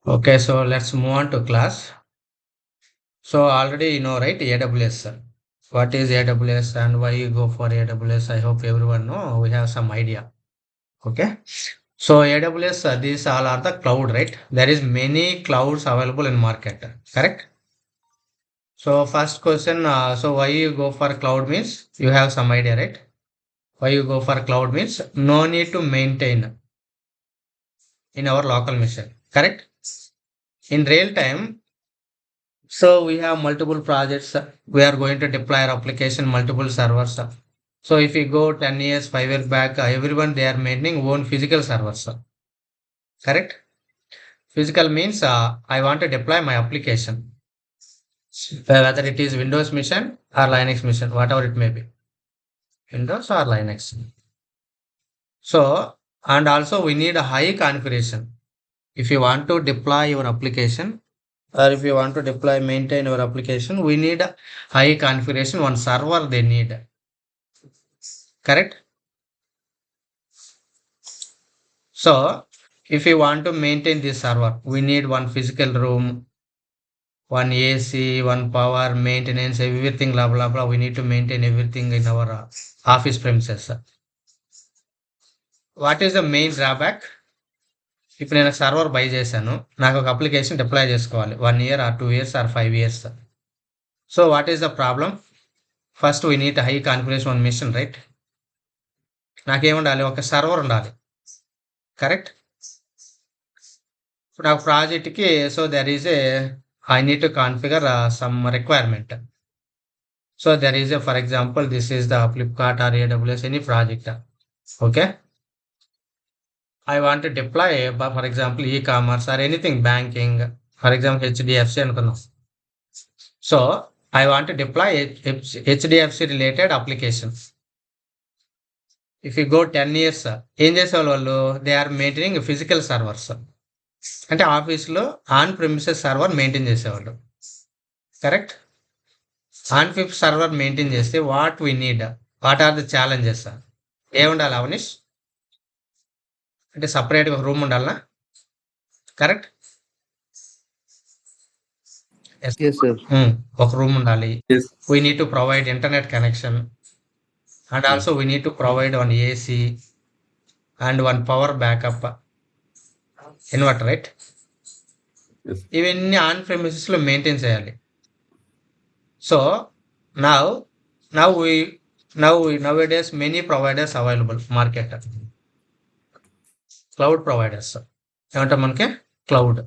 Okay, so let's move on to class. So already you know, right? AWS. What is AWS and why you go for AWS? I hope everyone know. We have some idea. Okay. So AWS, these all are the cloud, right? There is many clouds available in market. Correct. So first question. So why you go for cloud means you have some idea, right? Why you go for cloud means no need to maintain in our local machine. Correct. In real time, so we have multiple projects. We are going to deploy our application multiple servers. So if you go 10 years, 5 years back, everyone they are maintaining own physical servers. Correct? Physical means I want to deploy my application, whether it is Windows machine or Linux machine, whatever it may be, Windows or Linux. So and also we need a high configuration. If you want to deploy your application, or if you want to deploy maintain your application, we need a high configuration one server they need. Correct. So if you want to maintain this server, we need one physical room, one AC, one power, maintenance, everything, blah blah blah. We need to maintain everything in our office premises. What is the main drawback? ఇప్పుడు నేను server by చేశాను, నాకు ఒక application deploy చేసుకోవాలి 1 year or 2 years or 5 years. So what is the problem? First we need high configuration one machine, right? నాకేముండాలి? ఒక server ఉండాలి. Correct. ఇప్పుడు నాకు ప్రాజెక్ట్కి so there is a I need to configure some requirement. So there is a for example this is the Flipkart or AWS any project. Okay, I want to deploy, for example, e-commerce or anything banking, for example, HDFC అనుకుందాం. So I want to deploy HDFC related applications. If you go 10 years, ఏం చేసేవాళ్ళు వాళ్ళు? They are maintaining physical servers. అంటే ఆఫీస్లో on premises server maintain చేసేవాళ్ళు. Correct. On fifth server maintain చేస్తే what we need, what are the challenges? ఏముండాలి అవనీష్? అంటే సపరేట్గా రూమ్ ఉండాలనా? కరెక్ట్. Yes, sir. ఒక రూమ్ ఉండాలి. Yes. We need to provide internet connection, and also we need to provide one AC and one power backup inverter, right? Yes. ఇవన్నీ on premises లో maintain చేయాలి. So now now nowadays many providers available market, cloud providers. ఏమంటాం మనకి? Cloud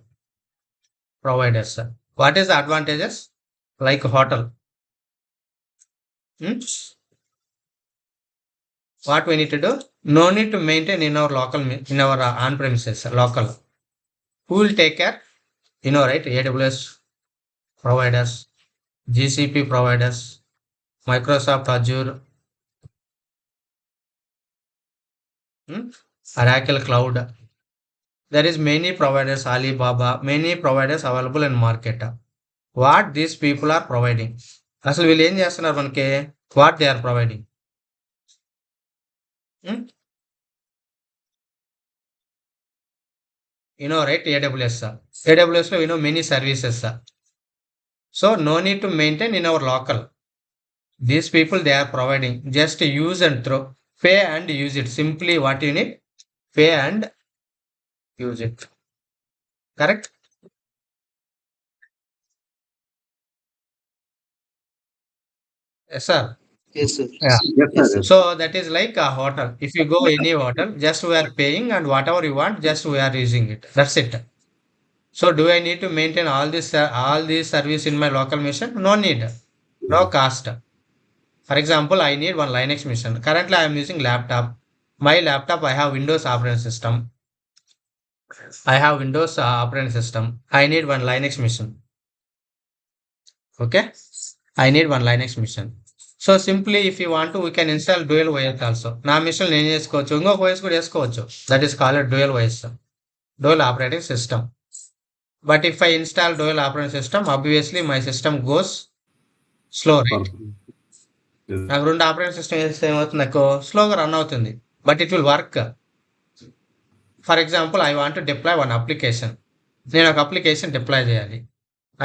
providers. What is the advantages? Like hotel. What we need to do? No need to maintain in our local, in our on premises, local. Who will take care? You know, right? AWS providers, GCP providers, Microsoft Azure, Oracle Cloud. There is many providers, Alibaba, many providers available in market. What these people are providing? అసలు వీళ్ళు ఏం చేస్తున్నారు మనకి? What they are providing? You know, right? AWS. AWS lo, you know, many services. So no need to maintain in our local. These people they are providing. Just use and throw. Pay and use it. Simply what you need? Pay and use it. Correct? Yes, sir. Yes, sir. Yeah. Yes, sir. So that is like a hotel. If you go any hotel, just we are paying and whatever you want, just we are using it. That's it. So do I need to maintain all these service in my local machine? No need. No cost. For example, I need one Linux machine. Currently, I am using laptop. My laptop, I have Windows operating system. I have Windows operating system. I need one Linux machine. Okay. I need one Linux machine. So simply, if you want to, we can install dual OS also. నా machine నేను చేసుకోవచ్చు, ఇంకొక OS కూడా చేసుకోవచ్చు. That is called dual OS, dual operating system. But if I install dual operating system, obviously my system goes slow, right? Yes. నాకు రెండు operating system వేస్తే ఏమవుతుంది? నాకు స్లోగా రన్ అవుతుంది, but it will work. For example, I want to deploy one application. నేను ఒక application deploy చేయాలి.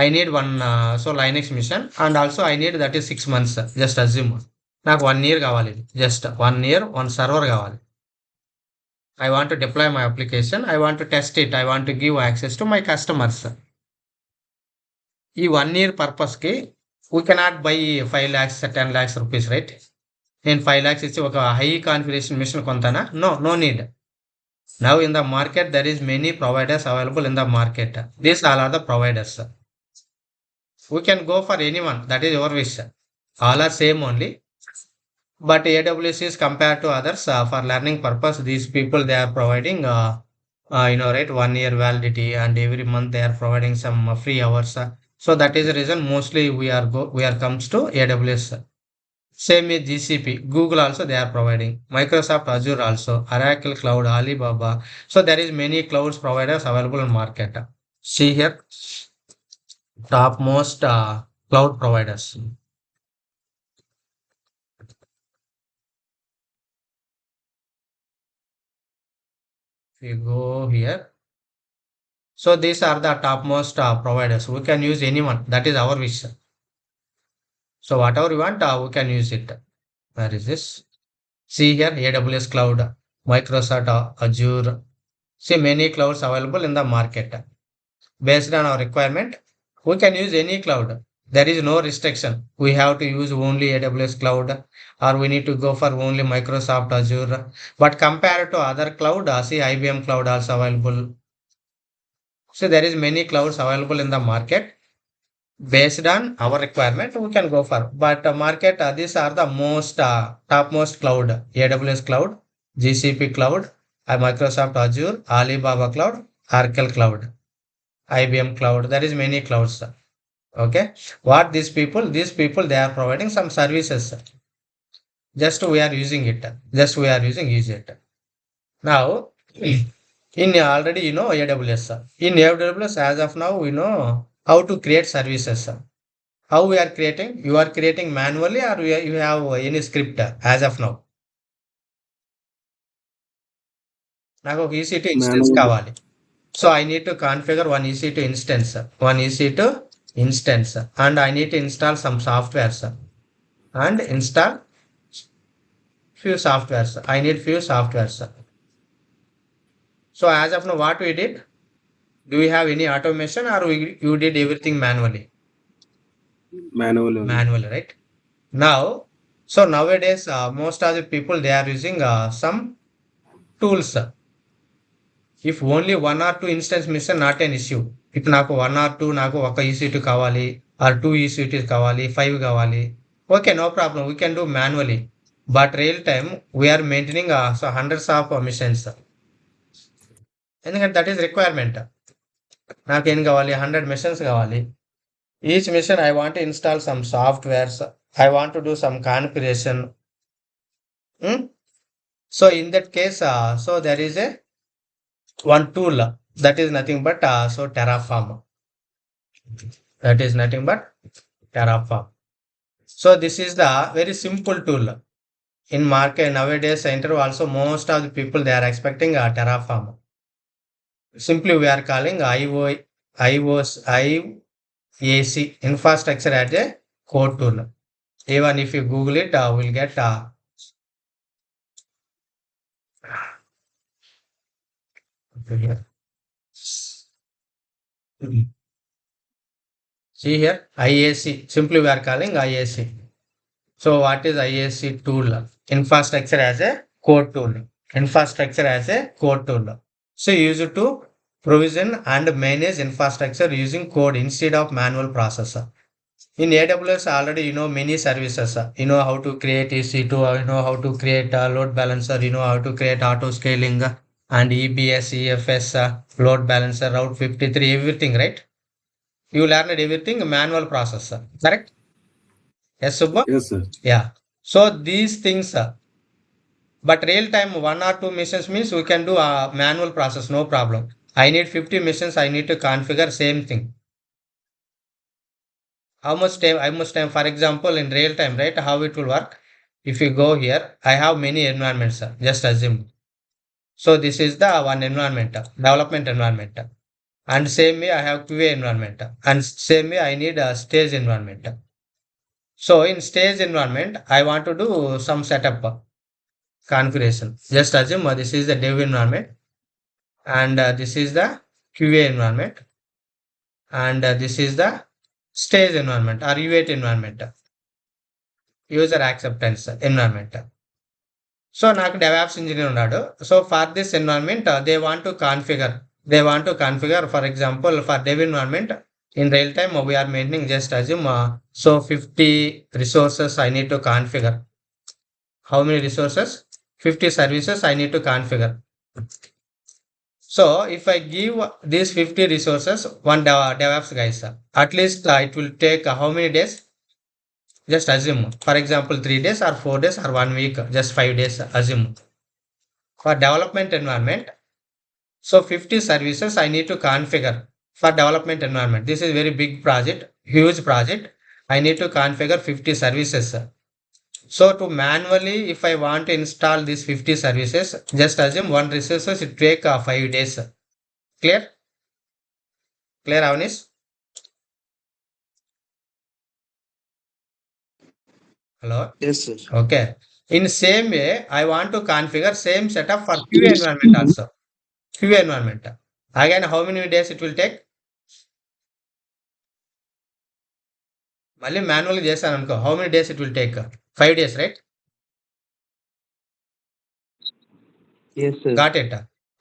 I need one so Linux machine and also I need that is 6 months. Just assume నాకు 1 year కావాలి. Just 1 year 1 server కావాలి. I want to deploy my application. I want to test it. I want to give access to my customers. ఈ 1 year పర్పస్కి we cannot buy 5 lakhs 10 lakhs rupees right. నేను 5 lakhs ఇచ్చి ఒక high configuration machine కొంటానా? No, no need. Now in the market there is many providers available in the market. These all are the providers. We can go for anyone. That is your wish. All are same only. But AWS is compared to others for learning purpose. These people they are providing, right, 1 year validity, and every month they are providing some free hours. So that is the reason mostly we are comes to AWS. Same with GCP, Google also they are providing. Microsoft Azure also, Oracle Cloud, Alibaba. So there is many clouds providers available in market. See here, topmost cloud providers. If you go here, so these are the topmost providers. We can use anyone. That is our wish. So whatever we want, we can use it. Where is this? See here, AWS Cloud, Microsoft Azure. See many clouds available in the market. Based on our requirement, we can use any cloud. There is no restriction. We have to use only AWS Cloud, or we need to go for only Microsoft Azure. But compared to other cloud, see IBM Cloud also available. So there is many clouds available in the market. Based on our requirement, we can go for. But market, these are the most topmost cloud: AWS Cloud, GCP Cloud, Microsoft Azure, Alibaba Cloud, Oracle Cloud, IBM Cloud. There is many clouds. Okay, what these people? These people they are providing some services. Just we are using it. Just we are use it. Now, in already AWS. In AWS as of now we know how to create services. How we are creating? You are creating manually or you have any script as of now? నాకు ఒక EC2 instance Manual. కావాలి. So I need to configure one EC2 instance. One EC2 instance. And I need to install some softwares. And install few softwares. I need few softwares. So as of now, what we did? Do we have any automation or you did everything manually? Manual only. Manually, right? Now, so nowadays, most of the people they are using some tools. If only one or two instance mission, not an issue. If నాకు one or two నాకు ఒక EC2 కావాలి are two EC2 కావాలి 5 కావాలి, okay no problem we can do manually. But real time we're maintaining so hundreds of machines. ఎందుకంటే that is requirement. నాకేం కావాలి 100 machines కావాలి. Each machine I want install some softwares. I want to do some configuration. So in that case so there is a one tool that is nothing but so Terraform. That is nothing but Terraform. So this is the very simple tool in market nowadays. Enter also most of the people they are expecting a Terraform. Simply we are calling IOS infrastructure as a code tool. Even if you Google it, we'll get here. See here, IAC. Simply we are calling IAC. So what is IAC tool? Infrastructure as a code tool. Infrastructure as a code tool. So use it to provision and manage infrastructure using code instead of manual process. In AWS already you know many services. You know how to create EC2, you know how to create a load balancer, you know how to create auto scaling and EBS, EFS, load balancer, Route 53, everything, right? You learned everything manual process, correct? Yes, Subba? Yes, sir. Yeah. So these things, but real time one or two missions means we can do a manual process, no problem. I need 50 missions, I need to configure same thing. How much time? I must time, for example, in real time, right? How it will work? If you go here, I have many environments, just assume. So this is the one environment, development environment. And same way I have QA environment. And same way I need a stage environment. So in stage environment, I want to do some setup configuration. Just assume this is the dev environment and this is the QA environment and this is the stage environment or UAT environment, user acceptance environment. So నాకు DevOps engineer ఉన్నాడు. So for this environment, they want to configure, for example, for dev environment, in real time we are maintaining, just assume, so 50 resources I need to configure. How many resources? 50 services I need to configure. So if I give these 50 resources, one DevOps guys, at least it will take how many days? Just assume, for example, 3 days or 4 days or 1 week, just 5 days, assume. For development environment, so 50 services I need to configure for development environment. This is very big project, huge project. I need to configure 50 services. So to manually, if I want to install these 50 services, just assume one resources it take 5 days. Clear? Clear, Avnish? Hello? Yes, sir. Okay. In same way, I want to configure same setup for QA environment also. QA environment. Again, how many days it will take? మళ్ళీ మాన్యువల్గా చేశాను అనుకో, how many days it will take? 5 days, right? Yes, sir. Got it.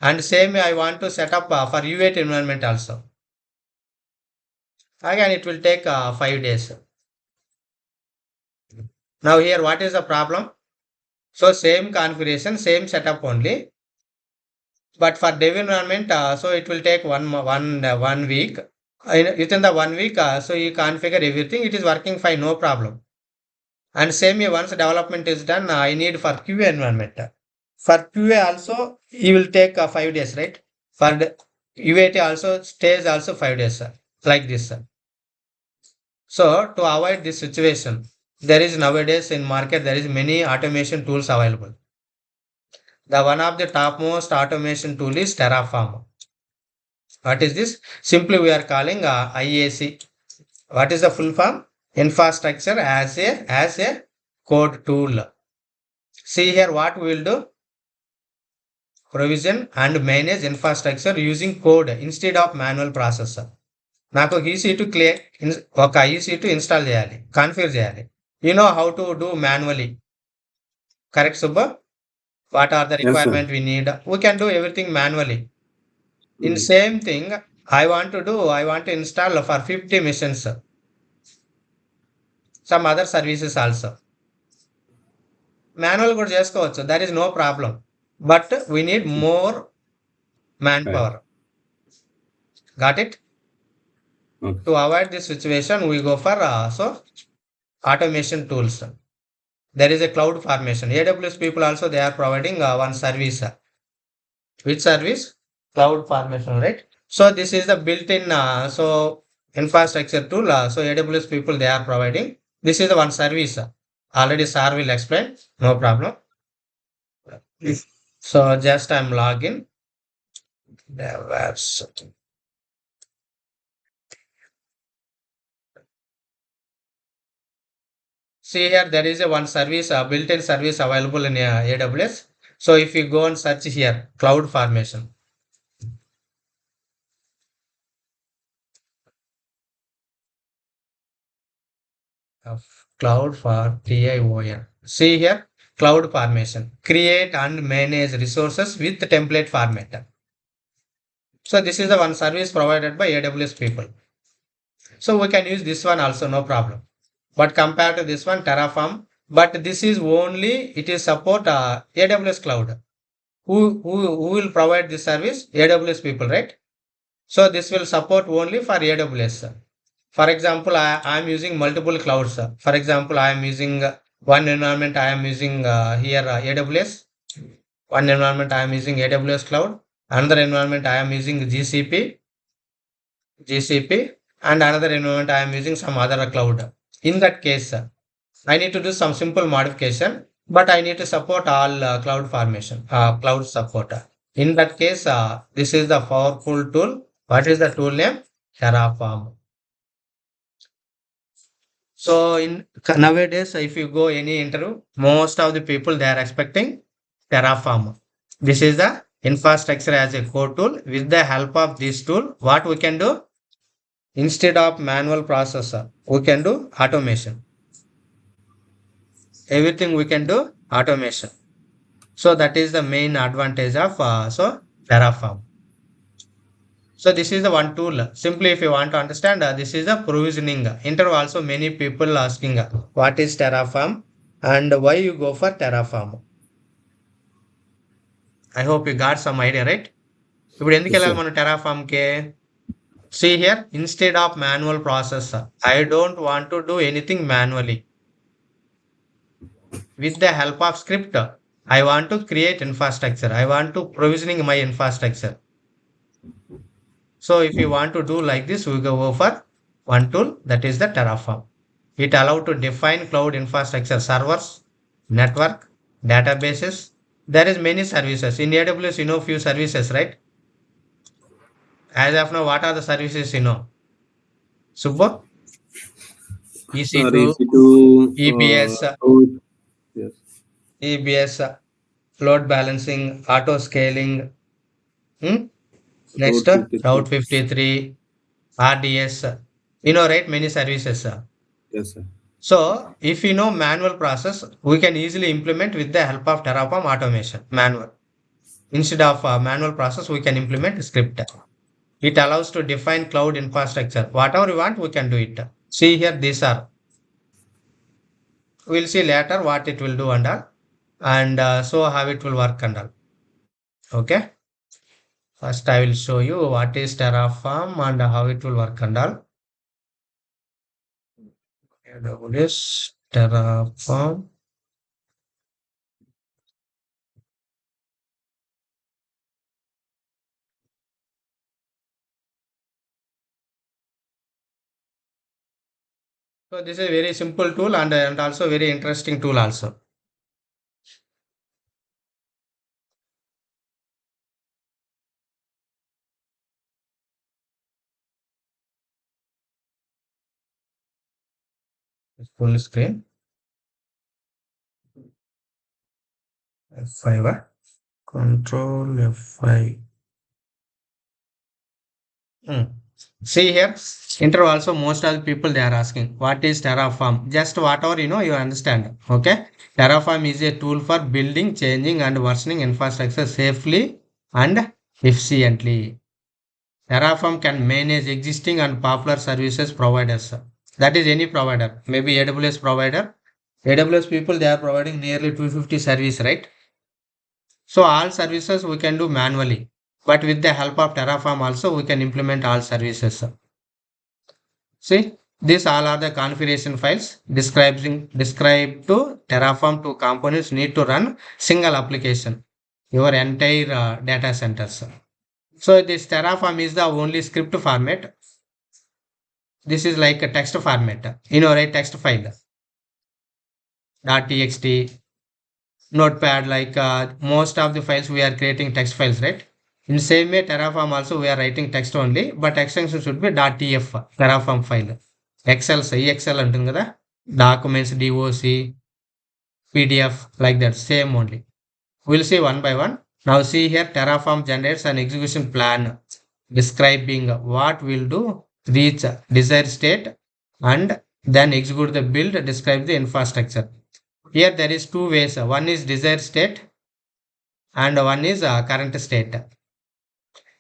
And same way I want to set up for UAT environment also. Again, it will take 5 days. Now here, what is the problem? So same configuration, same setup only, but for dev environment, so it will take 1 week. Within the 1 week, so you configure everything. It is working fine, no problem. And same way, once development is done, I need for QA environment. For QA also, it will take 5 days, right? For the UAT also, stays also 5 days, like this. So to avoid this situation, there is nowadays in market, there is many automation tools available. The one of the topmost automation tool is Terraform. What is this? Simply we are calling IAC. What is the full form? Infrastructure as a code tool. See here what we will do. Provision and manage infrastructure using code instead of manual process. నాకు EC two clear ఒక EC two install చేయాలి, configure చేయాలి. You know how to do manually. Correct Subba? What are the Yes, sir. Requirement we need? We can do everything manually. In Mm. Same thing I want to install for 50 missions some other services also. Manual కూడా చేసుకోవచ్చు, that is no problem. But we need more man Right. Power. Got it? Okay. To avoid this situation, we go for automation tools. There is a cloud formation. AWS people also they are providing one service. Which service? Cloud formation, right? So this is the built-in so infrastructure tool. So AWS people they are providing. This is the one service. Already sir will explain. No problem. So just I'm login. DevOps. See here, there is a one service, built-in service available in AWS. So if you go and search here, cloud formation. Of cloud for TION. See here, cloud formation. Create and manage resources with template format. So this is the one service provided by AWS people. So we can use this one also, no problem. But compared to this one, Terraform, but this is only, it is support AWS cloud. Who will provide this service? AWS people, right? So this will support only for AWS. For example, I am using multiple clouds. For example, I am using one environment, I am using here AWS. One environment, I am using AWS cloud. Another environment, I am using GCP, and another environment, I am using some other cloud. In that case, I need to do some simple modification, but I need to support all cloud formation, cloud support. In that case, this is the powerful tool What is the tool name? Terraform. So in nowadays, if you go any interview, most of the people they are expecting Terraform. This is the infrastructure as a core tool. With the help of this tool, what we can do instead of manual processor, we can do automation. Everything we can do automation. So that is the main advantage of Terraform. So this is the one tool. Simply, if you want to understand, this is the provisioning. Interview also many people asking what is Terraform and why you go for Terraform. I hope you got some idea, right? ఇప్పుడు ఎందుకు Yes, వెళ్ళాలి sir. మనం Terraform కి? See here, instead of manual process, I don't want to do anything manually. With the help of script, I want to create infrastructure. I want to provisioning my infrastructure. So if you want to do like this, we go for one tool that is the Terraform. It allows to define cloud infrastructure servers, network, databases. There is many services. In AWS, you know few services, right? As of now, what are the services you know? Subbo, EC2, EC2, EBS, road. Yes. EBS, load balancing, auto scaling. Hmm? Next, Road 53. Route 53, RDS. You know, right? Many services. Yes, sir. So, if you know manual process, we can easily implement with the help of Terraform automation. Manual. Instead of manual process, we can implement script. It allows to define cloud infrastructure. Whatever we want, we can do it. See here, these are. We'll see later what it will do and all. And so how it will work and all. Okay. First, I will show you what is Terraform and how it will work and all. AWS Terraform. So this is a very simple tool and also very interesting tool also. Full screen. F5. Control F5. Hmm. See here, interview also most of the people they are asking what is Terraform. Just whatever you know, you understand. Okay, Terraform is a tool for building, changing, and versioning infrastructure safely and efficiently. Terraform can manage existing and popular services providers. That is any provider, maybe AWS provider. AWS people they are providing nearly 250 service, right? So all services we can do manually, but with the help of Terraform also we can implement all services. See, these all are the configuration files describe to Terraform to components need to run single application, your entire data centers. So this Terraform is the only script format. This is like a text format. You know, right? Text file, .txt, notepad, like most of the files we are creating text files, right? In same way, Terraform also we are writing text only, but extension should be .tf, Terraform file. Excel, EXL ఉంటుంది కదా, documents, DOC, PDF, like that, same only. We'll see one by one. Now see here, Terraform generates an execution plan describing what we'll do, reach desired state, and then execute the build, describe the infrastructure. Here there is two ways. One is desired state and one is current state.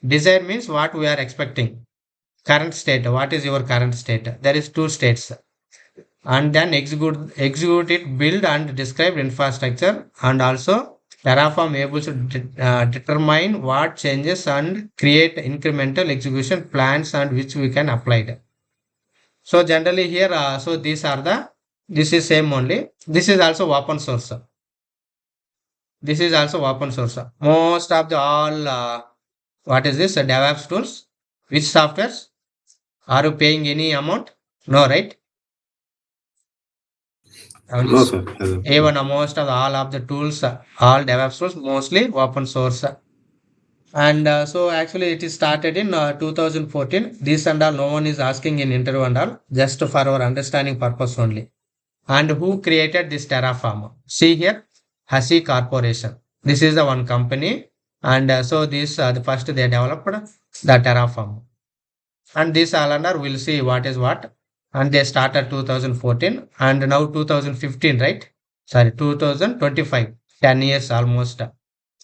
Desired means what we are expecting. Current state, what is your current state? There is two states. And then execute it, build and describe infrastructure, and also Terraform able to determine what changes and create incremental execution plans and which we can apply it. So generally here, so these are the, this is same only. This is also open source. This is also open source. Most of the all, what is this? DevOps tools. Which softwares? Are you paying any amount? No, right? No, sir. As of now. Even most of all of the tools, all DevOps tools, mostly open source. And so actually it is started in 2014. This and all no one is asking in interview and all, just for our understanding purpose only. And who created this Terraform? See here, Hasi Corporation. This is the one company. And so this the first they developed the Terraform. And this Alander will see what is what. And they started 2014 and now 2015, right? Sorry, 2025. 10 years almost.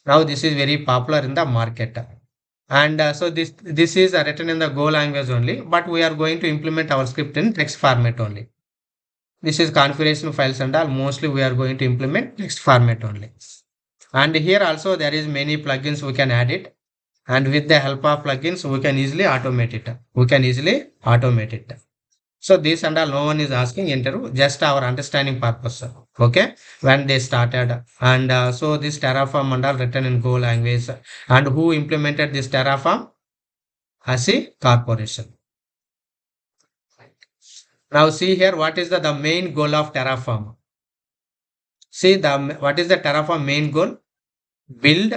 Now this is very popular in the market. And so this is written in the Go language only, but we are going to implement our script in text format only. This is configuration files and all. Mostly we are going to implement text format only. And here also there is many plugins we can add it. And with the help of plugins, we can easily automate it. We can easily automate it. So this and all, no one is asking interview, just our understanding purpose. Okay, when they started, and so this Terraform and all written in Go language, and who implemented this Terraform? Hasi Corporation. Now see here, what is the main goal of Terraform? See what is the Terraform main goal? Build,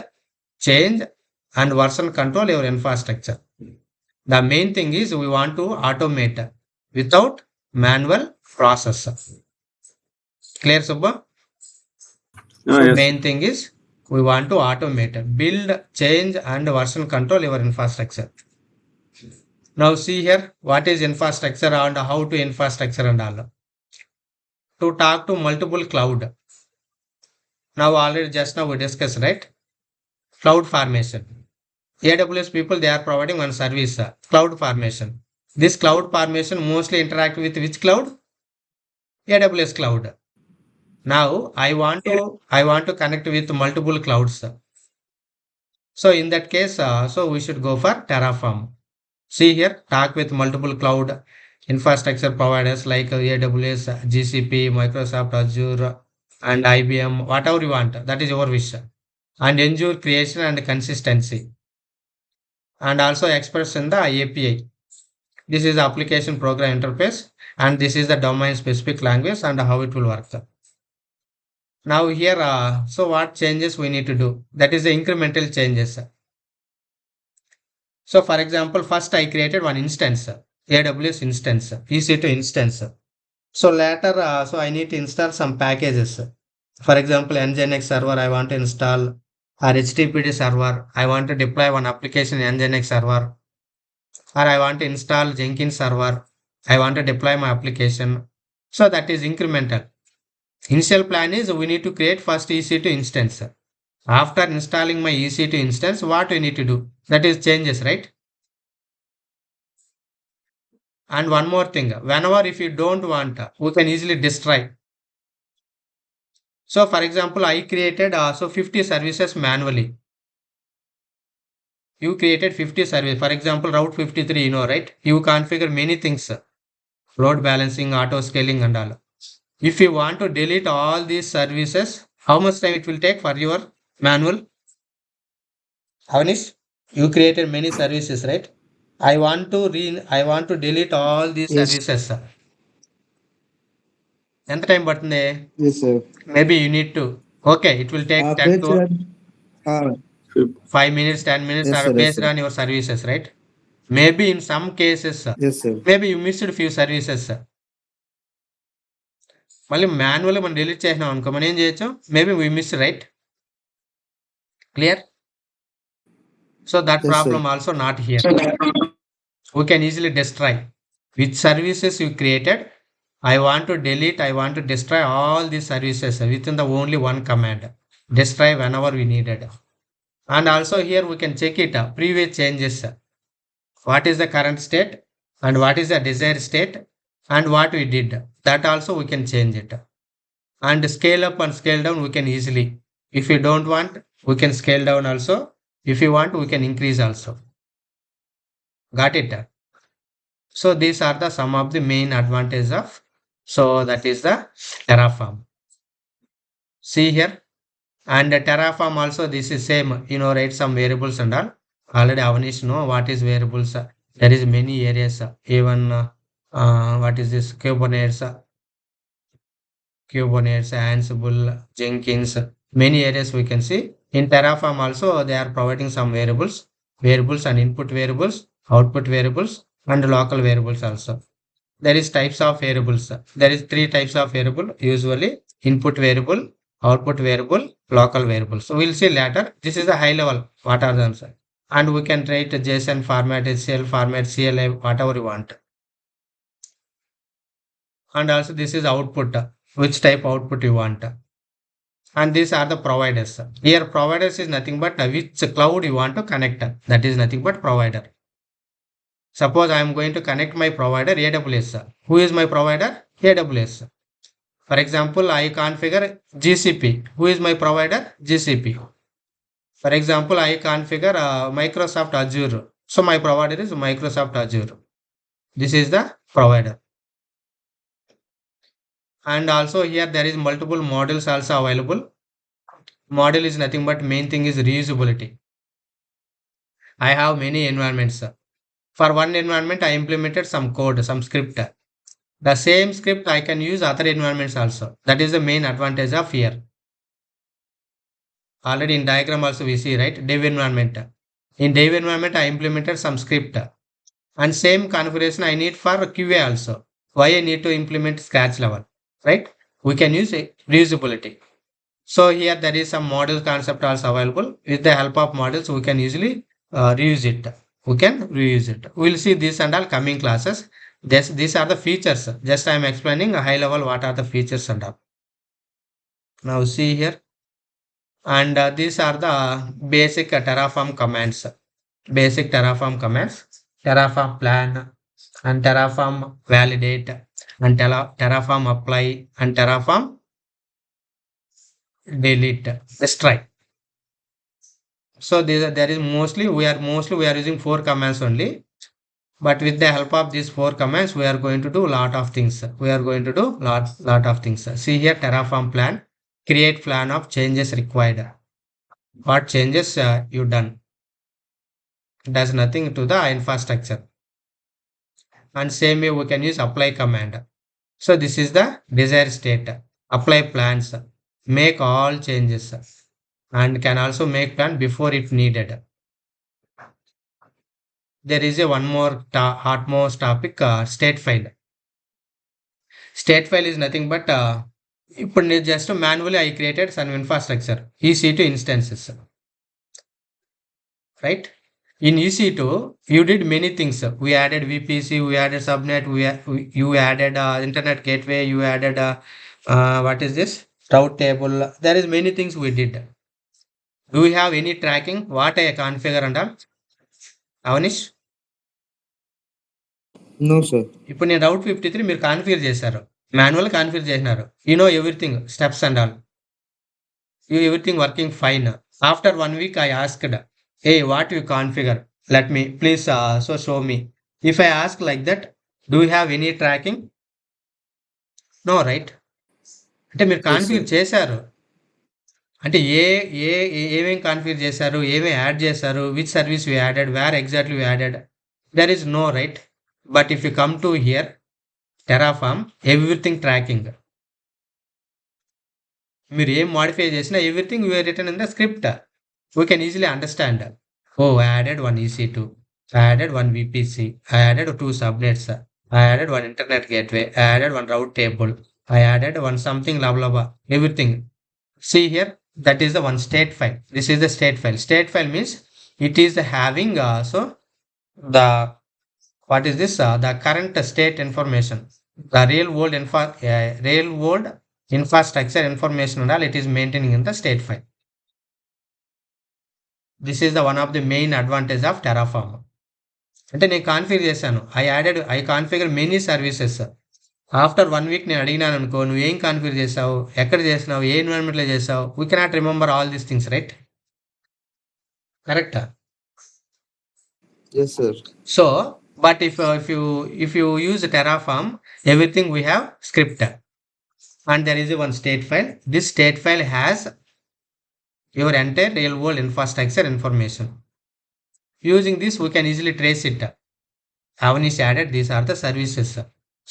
change, and version control your infrastructure. The main thing is we want to automate without manual process. Clear, Subba? Ah, So yes, main thing is we want to automate, build, change, and version control your infrastructure. Now see here what is infrastructure and how to infrastructure and all. To talk to multiple cloud. Now already just now we discussed, right? Cloud formation. AWS people they are providing one service, cloud formation. This cloud formation mostly interact with which cloud? AWS cloud. Now I want to connect with multiple clouds. So in that case, so we should go for Terraform. See here, talk with multiple cloud infrastructure providers like AWS, GCP, Microsoft Azure, and IBM, whatever you want. That is your wish. And ensure creation and consistency. And also express in the API. This is the application program interface, and this is the domain specific language and how it will work. Now here, so what changes we need to do? That is the incremental changes. So for example, first I created one instance, AWS instance, EC2 instance. So later, so I need to install some packages. For example, Nginx server I want to install, or HTTP server. I want to deploy one application Nginx server, or I want to install Jenkins server. I want to deploy my application. So that is incremental. Initial plan is we need to create first EC2 instance. After installing my EC2 instance, what we need to do? That is changes, right? And one more thing, whenever if you don't want, we can easily destroy. So for example, I created so 50 services manually. You created 50 services. For example, Route 53, right? You configure many things, load balancing, auto scaling, and all. If you want to delete all these services, how much time it will take for your manual? Avanish, you created many services, right? I want to delete all these Yes, services. ఎంత time పడుతుంది? yes, sir. Maybe you need to. Okay, it will take 10 Based to on, uh, 5 minutes, 10 minutes yes, are sir, yes, based sir. on your services, right? Maybe in some cases, Yes, sir. maybe you missed few services. మళ్ళీ manual మనం delete చేసినాం అనుకో మనం ఏం చేయొచ్చు maybe we miss right clear so that Yes, sir. Problem also not here we can easily destroy which services you created. I want to destroy all these services within the only one command, destroy whenever we needed. And also here we can check it previous changes, what is the current state and what is the desired state and what we did, that also we can change it. And scale up and scale down we can easily, if you don't want we can scale down also, if you want we can increase also. Got it? So these are the some of the main advantage of, so that is the Terraform. See here, and the Terraform also this is same, write some variables and all. Already Avanish know what is variables. There is many areas, even what is this Kubernetes, Ansible, Jenkins, many areas we can see. In Terraform also, they are providing some variables and input variables, output variables, and local variables also. There is types of variables. There is three types of variable usually: input variable, output variable, local variable. So we'll see later. This is the high level. What are them, sir? And we can write JSON format, HCL format, CLI, whatever you want. And also this is output, which type output you want. And these are the providers. Here providers is nothing but which cloud you want to connect. That is nothing but provider. Suppose I am going to connect my provider AWS. Who is my provider? AWS. For example, I configure GCP. Who is my provider? GCP. For example, I configure Microsoft Azure. So my provider is Microsoft Azure. This is the provider. And also here there is multiple models also available. Model is nothing but main thing is reusability. I have many environments. For one environment, I implemented some code, some script. The same script I can use other environments also. That is the main advantage of here. Already in diagram also we see, right? Dev environment. In dev environment, I implemented some script. And same configuration I need for QA also. Why I need to implement scratch level, right? We can use reusability. So here there is some model concept also available. With the help of models, we can easily reuse it. We can reuse it. We'll see this and all coming classes. These are the features. Just I am explaining a high level what are the features and all. Now see here. And these are the basic Terraform commands. Basic Terraform commands. Terraform plan and Terraform validate and Terraform apply and Terraform delete. Destroy. So there is mostly we are using four commands only. But with the help of these four commands, we are going to do lot of things. We are going to do lot of things. See here, Terraform plan, create plan of changes required. What changes you done? Does nothing to the infrastructure. And same way we can use apply command. So this is the desired state. Apply plans, make all changes, and can also make plan before it needed. There is a one more hotmost topic, state file. State file is nothing but ఇప్పుడు నేను just manually I created some infrastructure EC2 instances, right? In EC2 you did many things. We added VPC, we added subnet, you added internet gateway, you added what is this route table. There is many things we did. Do we have any tracking what I configure and all? Avanish, No, sir. ఇప్పుడు నేను రౌట్ 53 మీరు configure చేశారు, manual configure చేసినారు. You know everything steps and all, you everything working fine. After 1 week I asked, hey, what you configure, let me please so show me. If I ask like that, do you have any tracking? No, right? అంటే మీరు Yes, sir. Configure చేశారు, అంటే ఏ ఏ ఏమేం configure చేశారు, ఏమేమి add చేశారు, which service you added, where exactly you added, there is no right. But if you come to here Terraform, everything tracking. మీరు ఏం మాడిఫై చేసినా everything you return in the script. We can easily understand. Oh, I added one EC2, I added one VPC, I added two subnets, I added one internet gateway, I added one route table, I added one something, blah blah blah, everything. See here, that is the one state file. This is the state file. State file means it is having so the what is this? The current state information, the real world infrastructure information and all. It is maintaining in the state file. This is the one of the main advantage of Terraform. అంటే నేను configure చేశాను, I configure many services. After 1 week నేను అడిగినాను అనుకో, నువ్వు ఏం configure చేసావు, ఎక్కడ చేసినావు, ఏ ఎన్విరాన్మెంట్లో చేసావు, we cannot remember all these things, right? కరెక్టా? Yes, sir. So but if you use Terraform, everything we have script and there is a one state file. This state file has your entire real world infrastructure information. Using this, we can easily trace it. Avanish added, these are the services.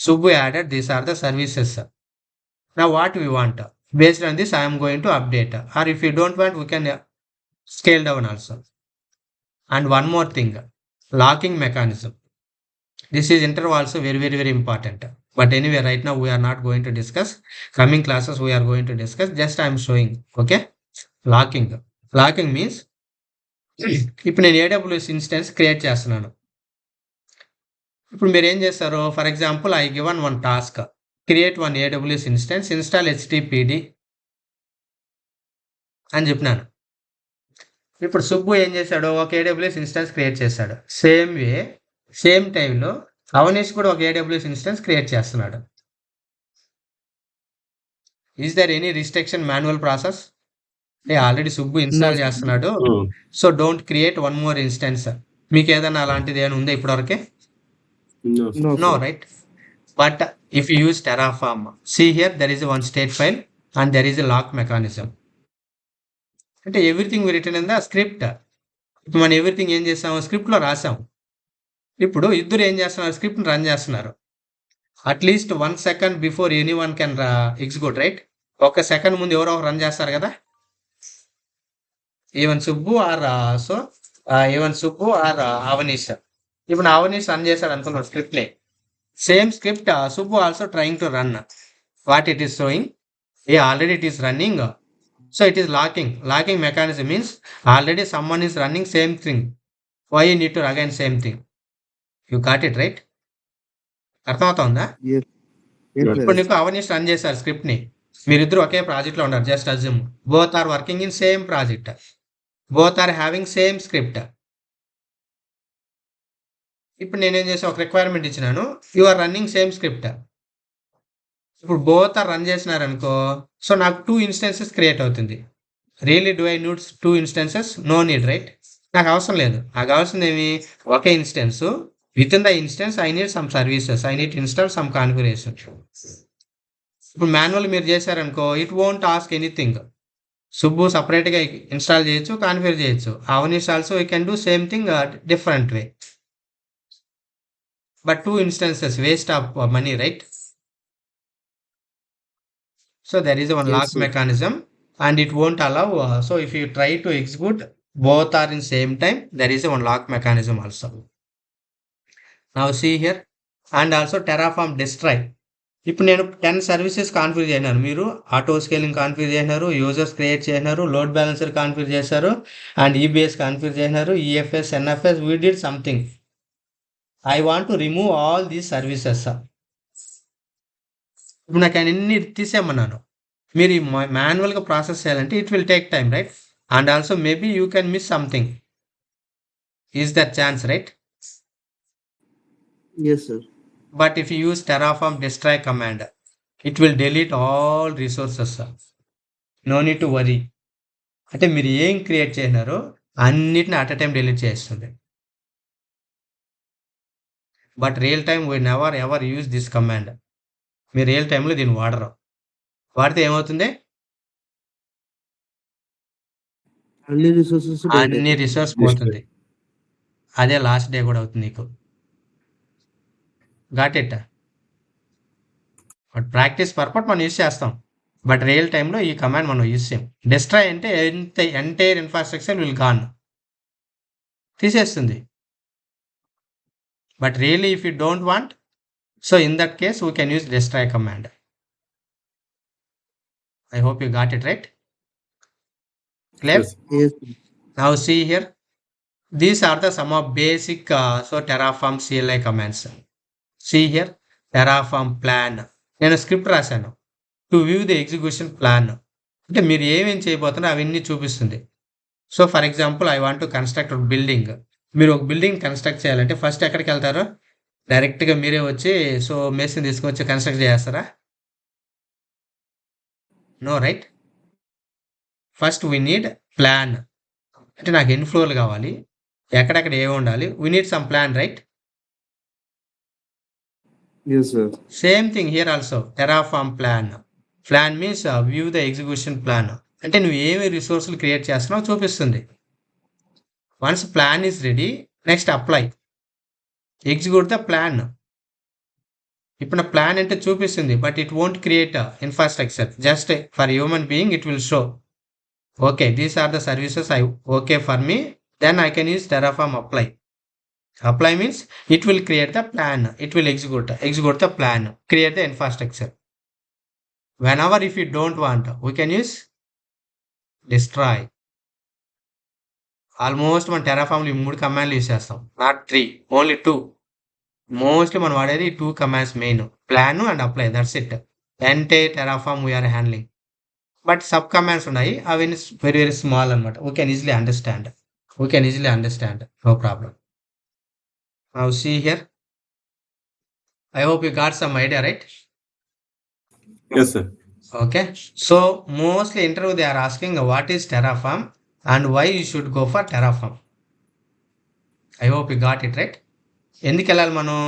Subbu added, these are the services. Now what we want? Based on this, I am going to update. Or if you don't want, we can scale down also. And one more thing, locking mechanism. This is interval also very important. But anyway, right now we are not going to discuss. Coming classes we are going to discuss. Just I am showing. Okay. Locking. Locking means ఇప్పుడు నేను AWS instance create చేస్తున్నాను. ఇప్పుడు మీరు ఏం చేస్తారు? For example I given one task. Create one AWS instance, install HTTPD అని చెప్పినాను. ఇప్పుడు సుబ్బు ఏం చేశాడు? ఒక AWS ఇన్స్టెన్స్ క్రియేట్ చేశాడు. సేమ్ వే, సేమ్ టైంలో అవనీష్ కూడా ఒక AWS ఇన్స్టెన్స్ క్రియేట్ చేస్తున్నాడు. Is there any restriction manual process? Already Subbu install sir. చేస్తున్నాడు. No. So don't create one more instance. మీకు ఏదైనా అలాంటిది ఏమైనా ఉందా ఇప్పటివరకే? No, sir. No, No, sir. right? But if you use Terraform, see here there is a one state file and there is a lock mechanism. అంటే everything return in the script. ఇప్పుడు మనం everything ఏం చేసాము? స్క్రిప్ట్లో రాసాం. ఇప్పుడు ఇద్దరు ఏం చేస్తున్నారు? స్క్రిప్ట్ని రన్ చేస్తున్నారు. At least 1 second before any one can execute, right? ఒక సెకండ్ ముందు ఎవరో ఒకరు రన్ చేస్తారు కదా. Even Subbu or Avanish. ఇప్పుడు అవనీష్ రన్ చేశాడు అనుకున్నాడు స్క్రిప్ట్ని. Same script Subbu also trying to run. What it is showing? Already it is running. So it is locking. Locking mechanism means already someone is running same thing. Why you need to again same thing? You got it, right? అర్థమవుతుందా? Yes. Yes, Got it. ఇప్పుడు sir. నీకు Avneesh run చేశారు స్క్రిప్ట్ని. మీరిద్దరు ఒకే ప్రాజెక్ట్లో ఉన్నారు. Just assume both are working in same project. Both are having same script. ఇప్పుడు నేనేం చేసాను? ఒక రిక్వైర్మెంట్ ఇచ్చినాను. You are running same script. ఇప్పుడు బోత్ ఆర్ రన్ చేసినారనుకో, సో నాకు 2 ఇన్స్టెన్సెస్ క్రియేట్ అవుతుంది. Really do I needs 2 instances? No need, right? నాకు అవసరం లేదు. నాకు కావాల్సింది ఏమి? ఒకే instance. With in the instance I need some services, I need install some configuration. ఇప్పుడు మాన్యువల్ మీరు చేశారనుకో, it won't ask anything. Subbu సపరేట్గా ఇన్స్టాల్ చేయొచ్చు, కాన్ఫిగర్ చేయొచ్చు. Avanish also you can do same thing different way. But 2 instances waste of money, right? So there is one Yes, lock sir. mechanism and it won't allow. So if you try to execute both are in same time, there is one lock mechanism also. Now see here, and also Terraform destroy. ఇప్పుడు నేను 10 services configure చేసినాను. మీరు auto scaling configure చేసినారు, users create చేసినారు, load balancer configure చేశారు, and EBS configure చేసినారు, EFS, NFS. We did something. I want to remove all these services. ఇప్పుడు నాకు అన్ని తీసేయమన్నాను. మీరు ఈ మాన్యువల్గా ప్రాసెస్ చేయాలంటే it will take time, right? And also maybe you can miss something. Is that chance, right? Yes, sir. But if you use Terraform destroy command, it will delete all resources. No need to worry. అంటే మీరు ఏం create చేసినారో అన్నిటిని at a time delete చేస్తుంది. But real time we never ever use this command. మీరు real టైంలో దీన్ని వాడరు. వాడితే ఏమవుతుంది? అన్ని రిసోర్సెస్ అన్ని రిసోర్స్ పోతుంది. అదే లాస్ట్ డే కూడా అవుతుంది నీకు. Got it? బట్ ప్రాక్టీస్ పర్పట్ మనం యూజ్ చేస్తాం. బట్ రియల్ టైంలో ఈ కమాండ్ మనం యూజ్ చేయం. డిస్ట్రాయ్ అంటే ఎంటైర్ ఇన్ఫ్రాస్ట్రక్చర్ విల్ గాన్, తీసేస్తుంది. But really if you don't want, so in that case we can use destroy command. I hope you got it, right? Clear? Yes. Yes. Now see here, these are the some of basic Terraform CLI commands. See here, Terraform plan. నేను script రాశాను. To view the execution plan. అంటే మీరు ఏమేమి చేయబోతున్నారో అవన్నీ చూపిస్తుంది. So for example I want to construct building. మీరు ఒక building construct చేయాలంటే ఫస్ట్ ఎక్కడికి వెళ్తారు? డైరెక్ట్గా మీరే వచ్చి సో మేస్ని తీసుకొచ్చి కన్స్ట్రక్ట్ చేస్తారా? No, right? First we need plan. అంటే నాకు ఎన్ని ఫ్లోర్లు కావాలి, ఎక్కడెక్కడ ఏమి ఉండాలి, we need some plan, right? Yes, sir. Same thing here also. Terraform plan. Plan means view the execution plan. అంటే నువ్వు ఏమి రిసోర్సులు క్రియేట్ చేస్తున్నావు చూపిస్తుంది. Once plan is ready, next apply, execute the plan. ఇప్పుడు ప్లాన్ అంటే చూపిస్తుంది, but it won't create infrastructure. Just for human being it will show. Okay, these are the services I okay for me. Then I can use Terraform apply. Apply means it will create the plan. It will execute the plan, create the infrastructure. Whenever if you don't want, we can use destroy. ఆల్మోస్ట్ మన టెరాఫామ్‌లో ఈ 3 కమాండ్‌లు use చేస్తాం. Not 3 only 2. Mostly మనం వాడేది 2 commands main. Plan and apply that's it. Entire Terraform we are handling. But sub commands ఉన్నాయి. అవి వెరీ వెరీ స్మాల్ అన్నమాట. We can easily understand. We can easily understand. No problem. Now see here. I hope you got some idea right? Yes, sir. Okay. So mostly interview they are asking what is Terraform and why you should go for Terraform. I hope you got it right. ఎందుకు వెళ్ళాలి మనం?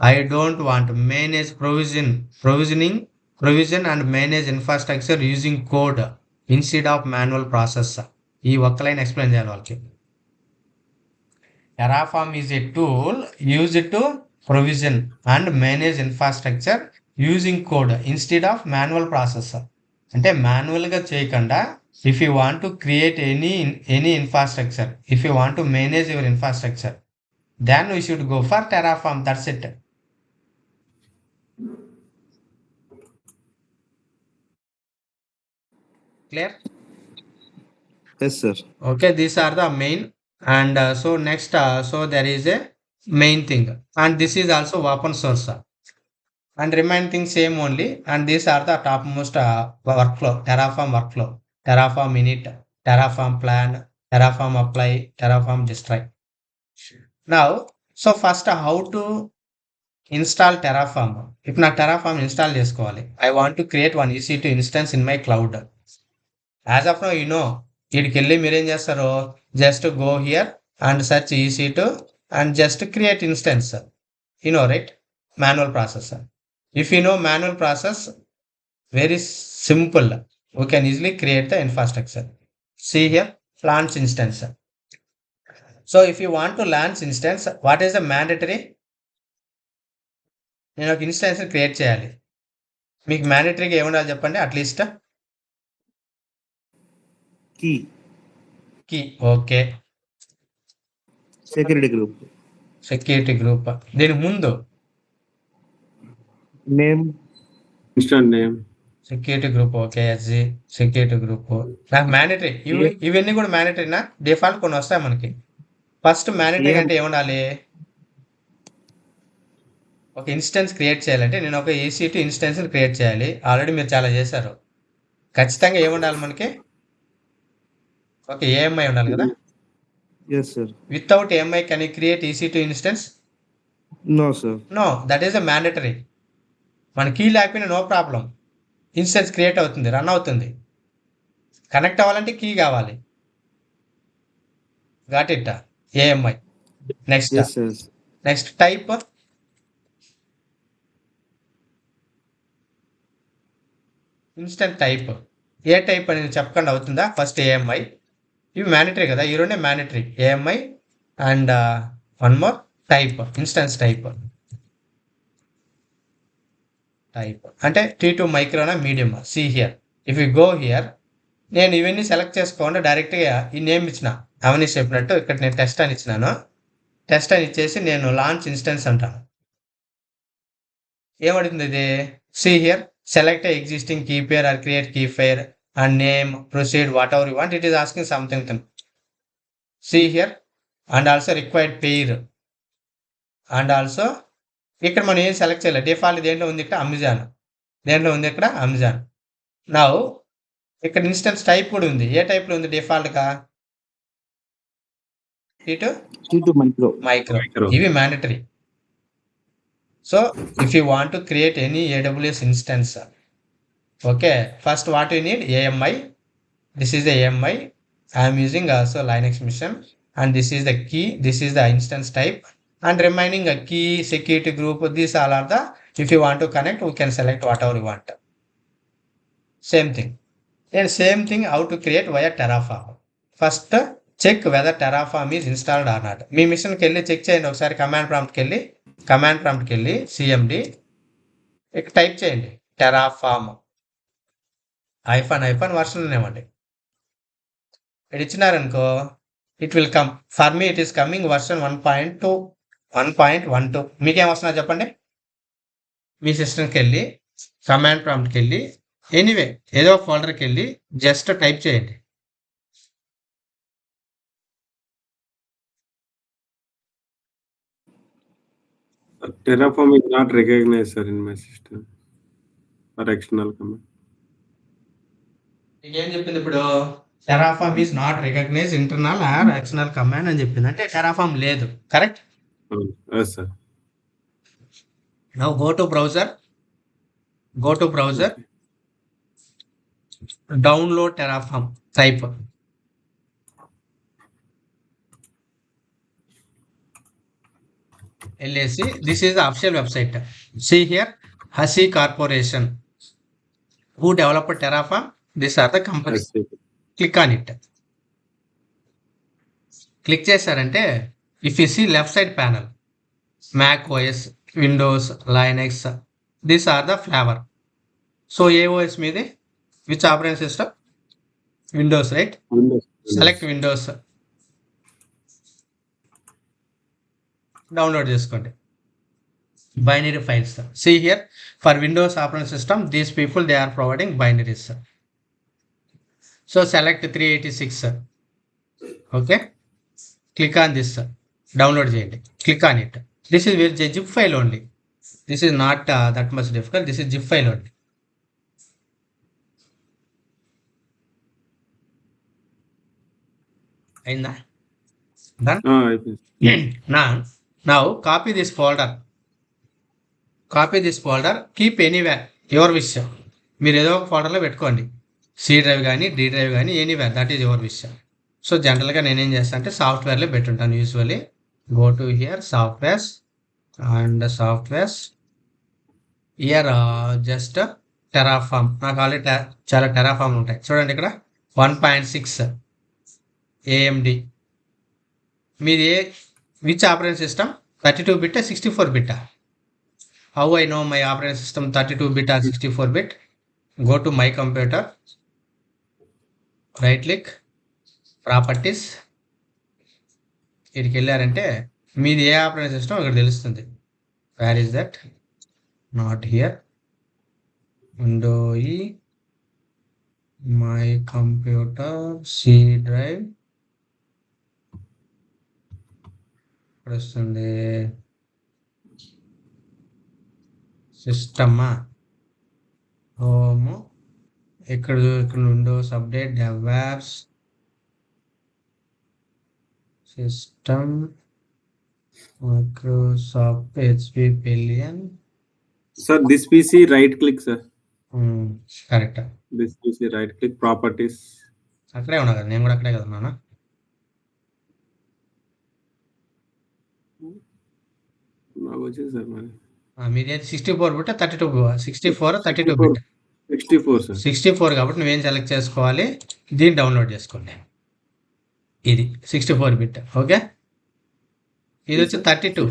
I don't want manage provision and manage infrastructure using code instead of manual process. ఈ ఒక్క line explain చేయాలి వాళ్ళకి. Terraform is a tool used to provision and manage infrastructure using code instead of manual process. అంటే మాన్యువల్గా చేయకుండా if you want to create any infrastructure, if you want to manage your infrastructure, then we should go for Terraform. That's it. Clear? Yes, sir. Okay, these are the main. And so next, so there is a main thing, and this is also open source. And remain things same only. And these are the topmost workflow, Terraform workflow, Terraform init, Terraform plan, Terraform apply, Terraform destroy. Now, so first how to install Terraform. ఇప్పుడు నాకు Terraform install చేసుకోవాలి. I want to create one EC2 instance in my cloud. As of no you know, వీడికి వెళ్ళి మీరేం చేస్తారు, just go here and search EC2 and just create instance. You know right, manual process. If you know manual process, very simple, we can easily create the infrastructure. See here, launch instance. So if you want to launch instance, what is the mandatory? నేను ఒక instance create చేయాలి. మీకు మ్యాండేటరీగా ఏముండాలి చెప్పండి? At least Key. Key. Okay, Security group. Security group. దీని ముందు Name. Instant name. Security group. Okay, SG security group. నాకు మ్యాండేటరీ ఇవన్నీ కూడా మ్యాండేటరీనా? డిఫాల్ట్ కొన్ని వస్తాయి మనకి. ఫస్ట్ మ్యాండేటరీ అంటే ఏముండాలి? ఒక ఇన్స్టెన్స్ క్రియేట్ చేయాలంటే నేను ఒక EC2 ఇన్స్టెన్స్ క్రియేట్ చేయాలి. ఆల్రెడీ మీరు చాలా చేశారు. ఖచ్చితంగా ఏముండాలి మనకి? ఒక AMI ఉండాలి కదా. Yes, sir. Without AMI can you create EC2 instance? No, sir. No, that is a mandatory. మన కీ లేకపోయినా నో ప్రాబ్లం, ఇన్స్టెన్స్ క్రియేట్ అవుతుంది, రన్ అవుతుంది. కనెక్ట్ అవ్వాలంటే కీ కావాలి. Got it? AMI. Next Yes, sir. Next type. Instant type. ఏ type అనేది చెప్పకుండా అవుతుందా? First AMI. ఇవి మ్యాండేటరీ కదా, ఈ రెండే mandatory. AMI and one more type, instance type. Type అంటే T2 మైక్రోనా medium. See here, if you go here, నేను ఇవన్నీ సెలెక్ట్ చేసుకోకుండా డైరెక్ట్గా ఈ నేమ్ ఇచ్చిన, అవన్నీ చెప్పినట్టు ఇక్కడ నేను టెస్ట్ అని ఇచ్చినాను. టెస్ట్ అని ఇచ్చేసి నేను లాంచ్ ఇన్స్టెన్స్ అంటాను. ఏమడుతుంది ఇది? See here, select existing key pair or create key pair and name, proceed, whatever you want. It is asking something. See here, and also required pair. And also ఇక్కడ మనం ఏం select చేయాలి? Default దేంట్లో ఉంది? ఇక్కడ Amazon. దేంట్లో ఉంది? ఇక్కడ అమెజాన్. నౌ ఇక్కడ ఇన్స్టెన్స్ టైప్ కూడా ఉంది. ఏ టైప్లో ఉంది డిఫాల్ట్గా? T2 T2 micro. మైక్రో. ఇవి mandatory. So if you want to create any AWS instance, okay, first what you need? AMI. This is the AMI. I'm using also Linux machine and this is the key, this is the instance type and remaining a key, security group. These all are the, if you want to connect, we can select whatever you want. Same thing. And same thing how to create via Terraform. First check whether Terraform is installed or not. మీ మిషన్కి వెళ్ళి check చేయండి ఒకసారి. Command ప్రాంప్ట్కి వెళ్ళి CMD type చేయండి Terraform version ఇవ్వండి. ఇక్కడ ఇచ్చినారనుకో it will come. For me it is coming version 1.2 1.12. మీకేం వస్తున్నా చెప్పండి. మీ సిస్టమ్కి వెళ్ళి కమాండ్ ప్రాంప్ట్కి వెళ్ళి ఎనీవే ఏదో ఒక ఫోల్డర్కి వెళ్ళి జస్ట్ టైప్ చేయండి. Terraform is not recognized, sir, in my system for external command. ఏం చెప్పింది ఇప్పుడు? Terraform is not recognize internal or external command అని చెప్పింది. అంటే టెరాఫామ్ లేదు. Correct. Yes, sir. Now go to browser. Okay. Download Terraform type. వెళ్ళేసి this is the official website. See here Hashi corporation who developed Terraform. This are the company. I see. Click on it. Click చేశారంటే if you see left side panel Mac OS, Windows, Linux, these are the flavour. So ఏ OS మీది? Which operating system? Windows, right? Windows. Select Windows. Download చేసుకోండి binary files. See here for Windows operating system these people they are providing binaries. So select 386. Okay, click on this. Download చేయండి. Click on it. This is very zip file only. This is not that much difficult. This is zip file only. అయిందా? Done? I think. Now copy this folder. Keep anywhere your wish. మీరు ఏదో ఒక ఫోల్డర్లో పెట్టుకోండి. C drive కానీ D drive కానీ anywhere, that is your wish. So జనరల్గా నేనేం చేస్తాను అంటే సాఫ్ట్వేర్లో పెట్టుంటాను usually. Go to here softwares and softwares here just Terraform. నాకు ఆల్రెడీ చాలా టెరాఫామ్లు ఉంటాయి. చూడండి ఇక్కడ 1.6 ఏఎండి. మీది which operating system? 32 bit 64 bit? How I know my operating system 32 bit or 64 bit? Go to my computer, right click, properties. ఇక్కడికి వెళ్ళారంటే మీది ఏ ఆపరేటింగ్ సిస్టమ్ ఇక్కడ తెలుస్తుంది. Where is that? Not here. Window E, my computer, C drive వస్తుంది. సిస్టమా, home, ఇక్కడ Windows update, dev apps, system, Microsoft, HP Pavilion. Sir, this PC right click, sir. కరెక్ట్. This PC right click, properties. అక్కడే ఉన్నా కదా, నేను కూడా అక్కడే కదా ఉన్నాను. నాకు వచ్చింది సార్ మరి. మీది 64 బిట్ 32 64 32 బిట్? 64 సార్. 64 కాబట్టి నువ్వేం సెలెక్ట్ చేసుకోవాలి, దీన్ని డౌన్లోడ్ చేసుకోండి. ఇది 64 బిట్. ఓకే, ఇది వచ్చి 32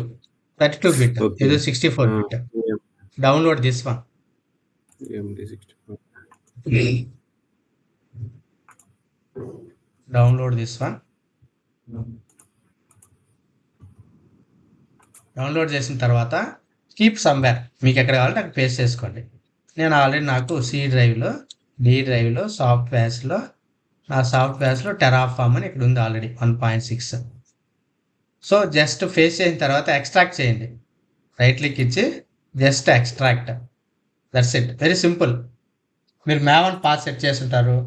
బిట్. ఇది 64 bit. Download this one. Download this one. Download చేసిన తర్వాత కీప్ సమ్వేర్, మీకు ఎక్కడ కావాలంటే అక్కడ పేస్ట్ చేసుకోండి. నేను ఆల్రెడీ నాకు సి డ్రైవ్లో, డి డ్రైవ్లో, సాఫ్ట్వేర్స్లో, నా సాఫ్ట్వేర్స్లో టెరాఫామ్ అని ఇక్కడ ఉంది ఆల్రెడీ 1.6. సో జస్ట్ పేస్ట్ చేసిన తర్వాత ఎక్స్ట్రాక్ట్ చేయండి. రైట్ క్లిక్ ఇచ్చి just extract. That's it, very simple. మీరు మ్యావన్ పాత్ సెట్ చేస్తుంటారు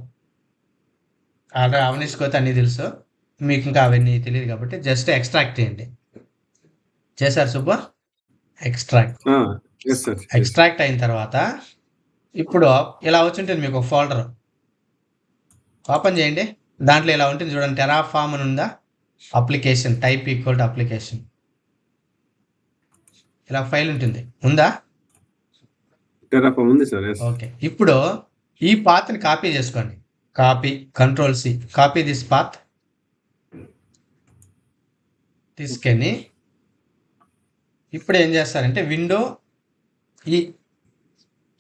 ఆల్రెడీ. అవనీస్కోతే అన్నీ తెలుసు, మీకు ఇంకా అవన్నీ తెలియదు కాబట్టి జస్ట్ ఎక్స్ట్రాక్ట్ చేయండి. చేశారు సుబ్బ? ఎక్స్ట్రాక్ట్. ఎక్స్ట్రాక్ట్ అయిన తర్వాత ఇప్పుడు ఇలా వచ్చింటుంది మీకు ఒక ఫోల్డర్. ఓపెన్ చేయండి. దాంట్లో ఇలా ఉంటుంది చూడండి, టెరాఫామ్ అని ఉందా, application, type equal to application, ఇలా ఫైల్ ఉంటుంది. ఉందా? టెరాఫామ్ ఉంది సార్. ఓకే, ఇప్పుడు ఈ పాత్ని కాపీ చేసుకోండి. Copy, control C, copy this path. తీసుకొని ఇప్పుడు ఏం చేస్తారంటే విండో ఈ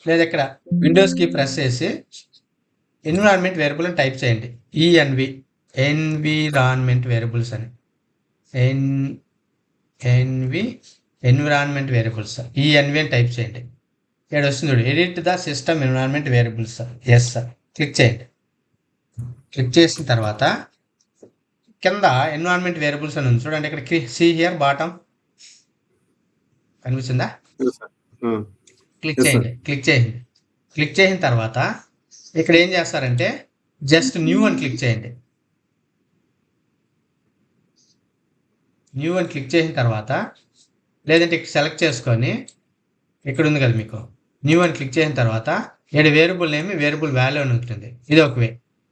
లేదా ఇక్కడ విండోస్కి ప్రెస్ చేసి ఎన్విరాన్మెంట్ వేరియబుల్ అని టైప్ చేయండి. ఈఎన్వి ఎన్విరాన్మెంట్ వేరియబుల్స్ అని ఎన్విరాన్మెంట్ వేరియబుల్స్ ఈ ఎన్వి అని టైప్ చేయండి. ఇక్కడ వస్తుంది చూడు, edit the system environment variables. Yes sir, click చేయండి. క్లిక్ చేసిన తర్వాత కింద ఎన్విరాన్మెంట్ వేరియబుల్స్ అని ఉంది చూడండి, ఇక్కడ సి హియర్ బాటమ్ కనిపిస్తుందా? క్లిక్ చేయండి. క్లిక్ చేసిన తర్వాత ఇక్కడ ఏం చేస్తారంటే జస్ట్ న్యూ అని క్లిక్ చేయండి. న్యూ అని క్లిక్ చేసిన తర్వాత లేదంటే ఇక్కడ సెలెక్ట్ చేసుకొని ఇక్కడ ఉంది కదా మీకు న్యూ అని క్లిక్ చేసిన తర్వాత ఇక్కడ వేరియబుల్ నేమ్ వేరియబుల్ వాల్యూ అని ఉంటుంది. ఇది ఒక వే.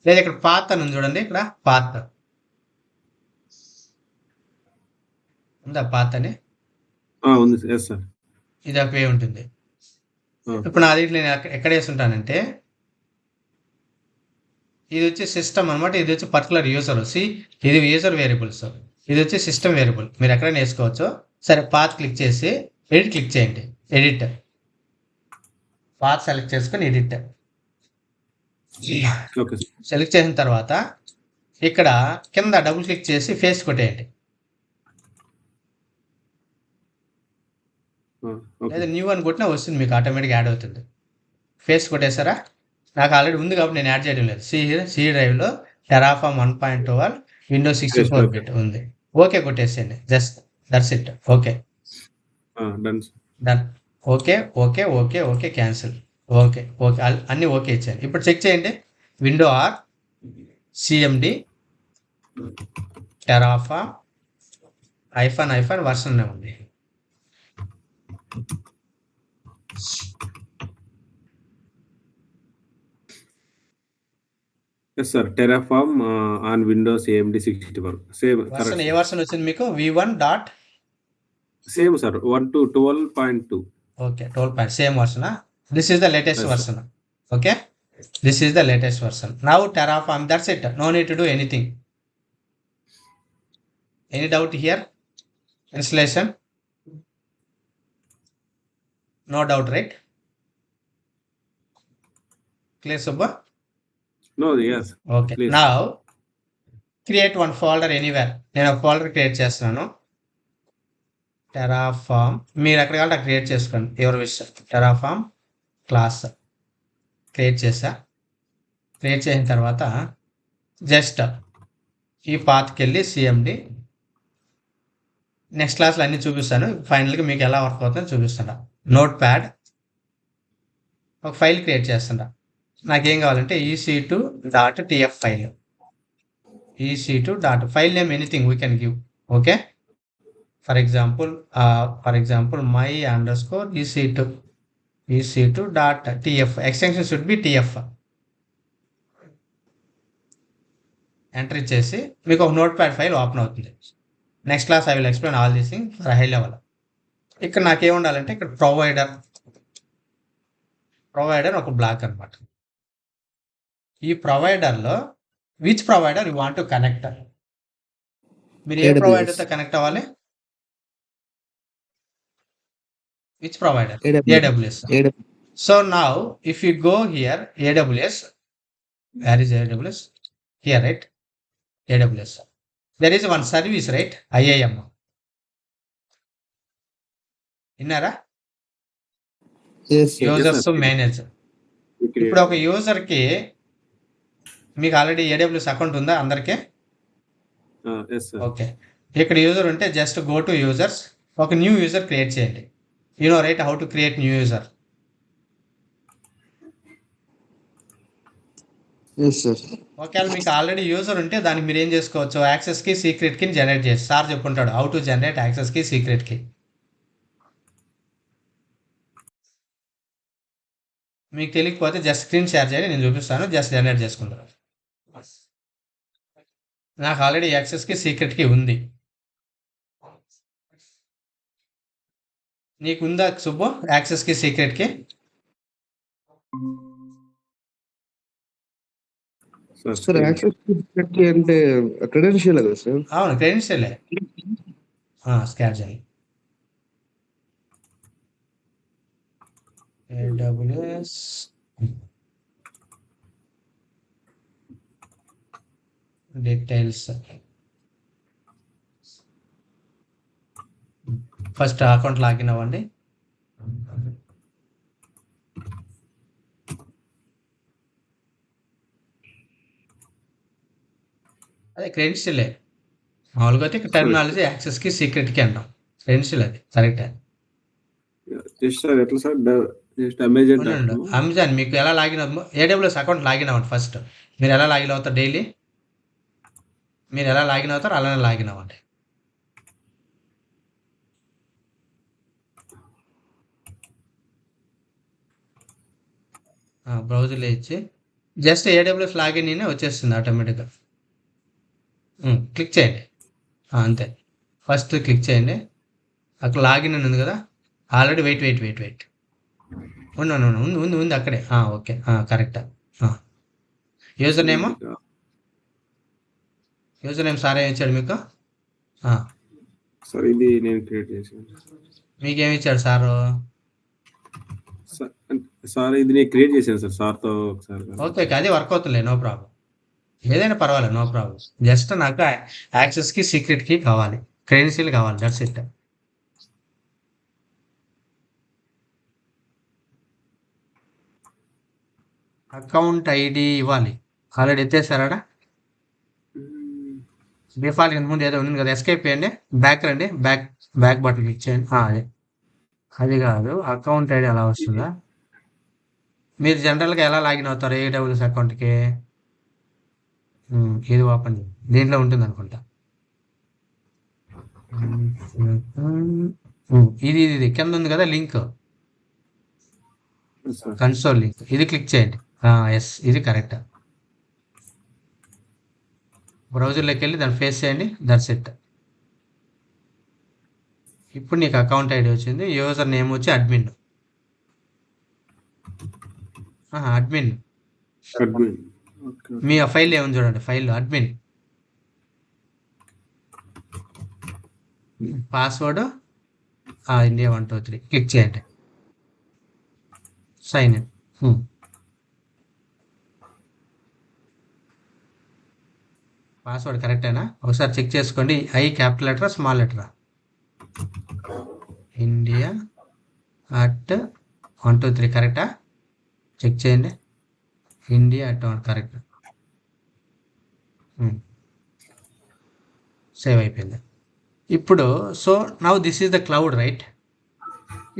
లేదా ఇక్కడ పాత్ అని ఉంది చూడండి, ఇక్కడ పాత్ ఉందా, పాత్ అని ఉంది. ఇది ఒక వే ఉంటుంది. ఇప్పుడు నా దీంట్లో నేను ఎక్కడ వేస్తుంటానంటే ఇది వచ్చి సిస్టమ్ అనమాట, ఇది వచ్చి పర్టికులర్ యూజర్ ఇది యూజర్ వేరియబుల్స్, ఇది వచ్చి సిస్టమ్ వేరియబుల్. మీరు ఎక్కడైనా వేసుకోవచ్చు. సరే, పాత్ క్లిక్ చేసి ఎడిట్ క్లిక్ చేయండి. ఎడిట్ పాత్ సెలెక్ట్ చేసుకొని ఎడిట్ సెలెక్ట్ చేసిన తర్వాత ఇక్కడ కింద డబుల్ క్లిక్ చేసి ఫేస్ కొట్టేయండి. లేదా న్యూ అని కొట్టినా వస్తుంది, మీకు ఆటోమేటిక్గా యాడ్ అవుతుంది. ఫేస్ కొట్టేసారా? నాకు ఆల్రెడీ ఉంది కాబట్టి నేను యాడ్ చేయడం లేదు. సి డ్రైవ్లో టెరాఫామ్ 1.12 విండోస్ 64 బిట్ ఉంది. ఓకే కొట్టేసేయండి. Just that's it. Okay done. Okay okay okay okay cancel. Okay okay అన్నీ ఓకే ఇచ్చాను. ఇప్పుడు చెక్ చేయండి. Window R CMD Terraform hyphen version ఉంది. Yes sir, Terraform on Windows AMD 64. Same version. ఏ version వచ్చింది మీకు? V1 dot same sir, 1 to 12.2. Okay, 12. Same version. This is the latest version. Okay, this is the latest version. Now Terraform, that's it. No need to do anything. Any doubt here? Installation? No doubt, right? Clear, Subba? No, yes. Okay. Please. Now create one folder anywhere. నేను ఒక folder create చేస్తున్నాను. Terraform. మీరు ఎక్కడ కావాలంటే అక్కడ create చేసుకోండి. ఎవరి విషయం. టెరాఫామ్ క్లాస్ క్రియేట్ చేసా. క్రియేట్ చేసిన తర్వాత జస్ట్ ఈ పాత్కి వెళ్ళి సిఎండి. నెక్స్ట్ క్లాస్లో అన్నీ చూపిస్తాను. ఫైనల్గా మీకు ఎలా వర్క్ అవుతుందో చూపిస్తాను. నోట్ ప్యాడ్ ఒక ఫైల్ క్రియేట్ చేస్తుంటా. నాకేం కావాలంటే EC2.tf file. EC2. File name anything we can give. Okay, for example my underscore EC2.tf. Extension should be TF. Enter ఇచ్చేసి మీకు ఒక నోట్ ప్యాడ్ ఫైల్ ఓపెన్ అవుతుంది. Next class I will explain all these thing for high level. ఇక్కడ నాకేం ఉండాలంటే ఇక్కడ provider ఒక block అనమాట. ఈ ప్రొవైడర్లో which provider you want to connect. మీరు ఏ ప్రొవైడర్తో కనెక్ట్ అవ్వాలి? Which provider? AWS. So now if you go here AWS, where is AWS? Here, right? AWS. There is one service, right? IAM. విన్నారా? Users manage. ఇప్పుడు ఒక యూజర్కి మీకు already AWS account ఉందా అందరికీ? Okay, ఇక్కడ యూజర్ ఉంటే జస్ట్ గో టు యూజర్స్, ఒక new user create చేయండి. You know right how to create new user? ఒకవేళ మీకు ఆల్రెడీ యూజర్ ఉంటే దానికి మీరు ఏం చేసుకోవచ్చు, యాక్సెస్కి సీక్రెట్కి జనరేట్ చేసి సార్ చెప్పుంటాడు హౌ టు జనరేట్ యాక్సెస్కి సీక్రెట్కి. మీకు తెలియకపోతే జస్ట్ స్క్రీన్ షేర్ చేయండి, నేను చూపిస్తాను. జస్ట్ జనరేట్ చేసుకుంటాను. నాకు ఆల్రెడీ యాక్సెస్కి సీక్రెట్కి ఉంది. నీకుందా సుబ్బు యాక్సెస్కి సీక్రెట్కి? సార్ యాక్సెస్ అంటే క్రెడెన్షియల్ కదా సార్? అవును, క్రెడెన్షియలే. స్కాన్ చేయండి. AWS details. First account login అవ్వండి. అదే క్రెడెన్షియలే. మామూలుగా అయితే టెర్మినాలజీ యాక్సెస్కి సీక్రెట్కి అంటాం. క్రెడెన్షియల్ అది కరెక్టే. జస్ట్ సార్ ఎట్లా సార్ జస్ట్ అమెజాన్ ఉండండి. అమెజాన్ మీకు ఎలా లాగిన్ ఏడబ్ల్యూఎస్ అకౌంట్ లాగిన్ అవ్వండి ఫస్ట్. మీరు ఎలా లాగిన్ అవుతారు డైలీ? మీరు ఎలా లాగిన్ అవుతారో అలానే లాగిన్ అవ్వండి. బ్రౌజర్లో ఇచ్చి జస్ట్ ఏడబ్ల్యూఎస్ లాగిన్ అయినా వచ్చేస్తుంది ఆటోమేటిక్గా. క్లిక్ చేయండి. అంతే. ఫస్ట్ క్లిక్ చేయండి. అక్కడ లాగిన్ అని ఉంది కదా, ఆల్రెడీ వెయిట్ ఉంది అక్కడే. Okay, correct. User name sir ఏమి ఇచ్చాడు మీకు? సార్ ఇది నేను క్రియేట్ చేశాను. మీకేమి ఇచ్చాడు సారు? సార్ ఇది నేను క్రియేట్ చేశాను సార్ సార్తో ఒకసారి. ఓకే, అది వర్క్ అవుతుందిలే, నో ప్రాబ్లం. ఏదైనా పర్వాలేదు, నో ప్రాబ్లం. జస్ట్ నాకు యాక్సెస్కి సీక్రెట్కి కావాలి, క్రెడెన్షియల్ కావాలి, దట్స్ ఇట్. అకౌంట్ ఐడి ఇవ్వాలి. ఆల్రెడీ ఎత్తేసారా? డిఫాల్ట్ ఇంత ముందు ఏదో ఉంది కదా, ఎస్కేప్ చేయండి, బ్యాక్ రండి, బ్యాక్ బటన్ క్లిక్ చేయండి. అది కాదు, అకౌంట్ ఐడి అలా వస్తుందా? మీరు జనరల్గా ఎలా లాగిన్ అవుతారు ఏడబ్ల్యూఎస్ అకౌంట్కి? ఇది ఓపెన్ చేయండి, దీంట్లో ఉంటుంది అనుకుంటా. ఇది కింద ఉంది కదా లింక్, కన్సోల్ లింక్, ఇది క్లిక్ చేయండి. ఎస్, ఇది కరెక్ట్. బ్రౌజర్లోకి వెళ్ళి దాన్ని ఫేస్ చేయండి, దట్స్ ఇట్. ఇప్పుడు నీకు అకౌంట్ ఐడి వచ్చింది. యూజర్ నేమ్ వచ్చి అడ్మిన్. అడ్మిన్. మీ ఆ ఫైల్ ఏముంది చూడండి, file admin. Password India 123 click చేయండి. Sign in. పాస్వర్డ్ కరెక్టేనా ఒకసారి చెక్ చేసుకోండి. ఐ క్యాపిటల్ లెటరా స్మాల్ లెటరా? ఇండియా @123 కరెక్టా? చెక్ చేయండి. India correct. సేవ్ అయిపోయింది. ఇప్పుడు now this is the cloud, right?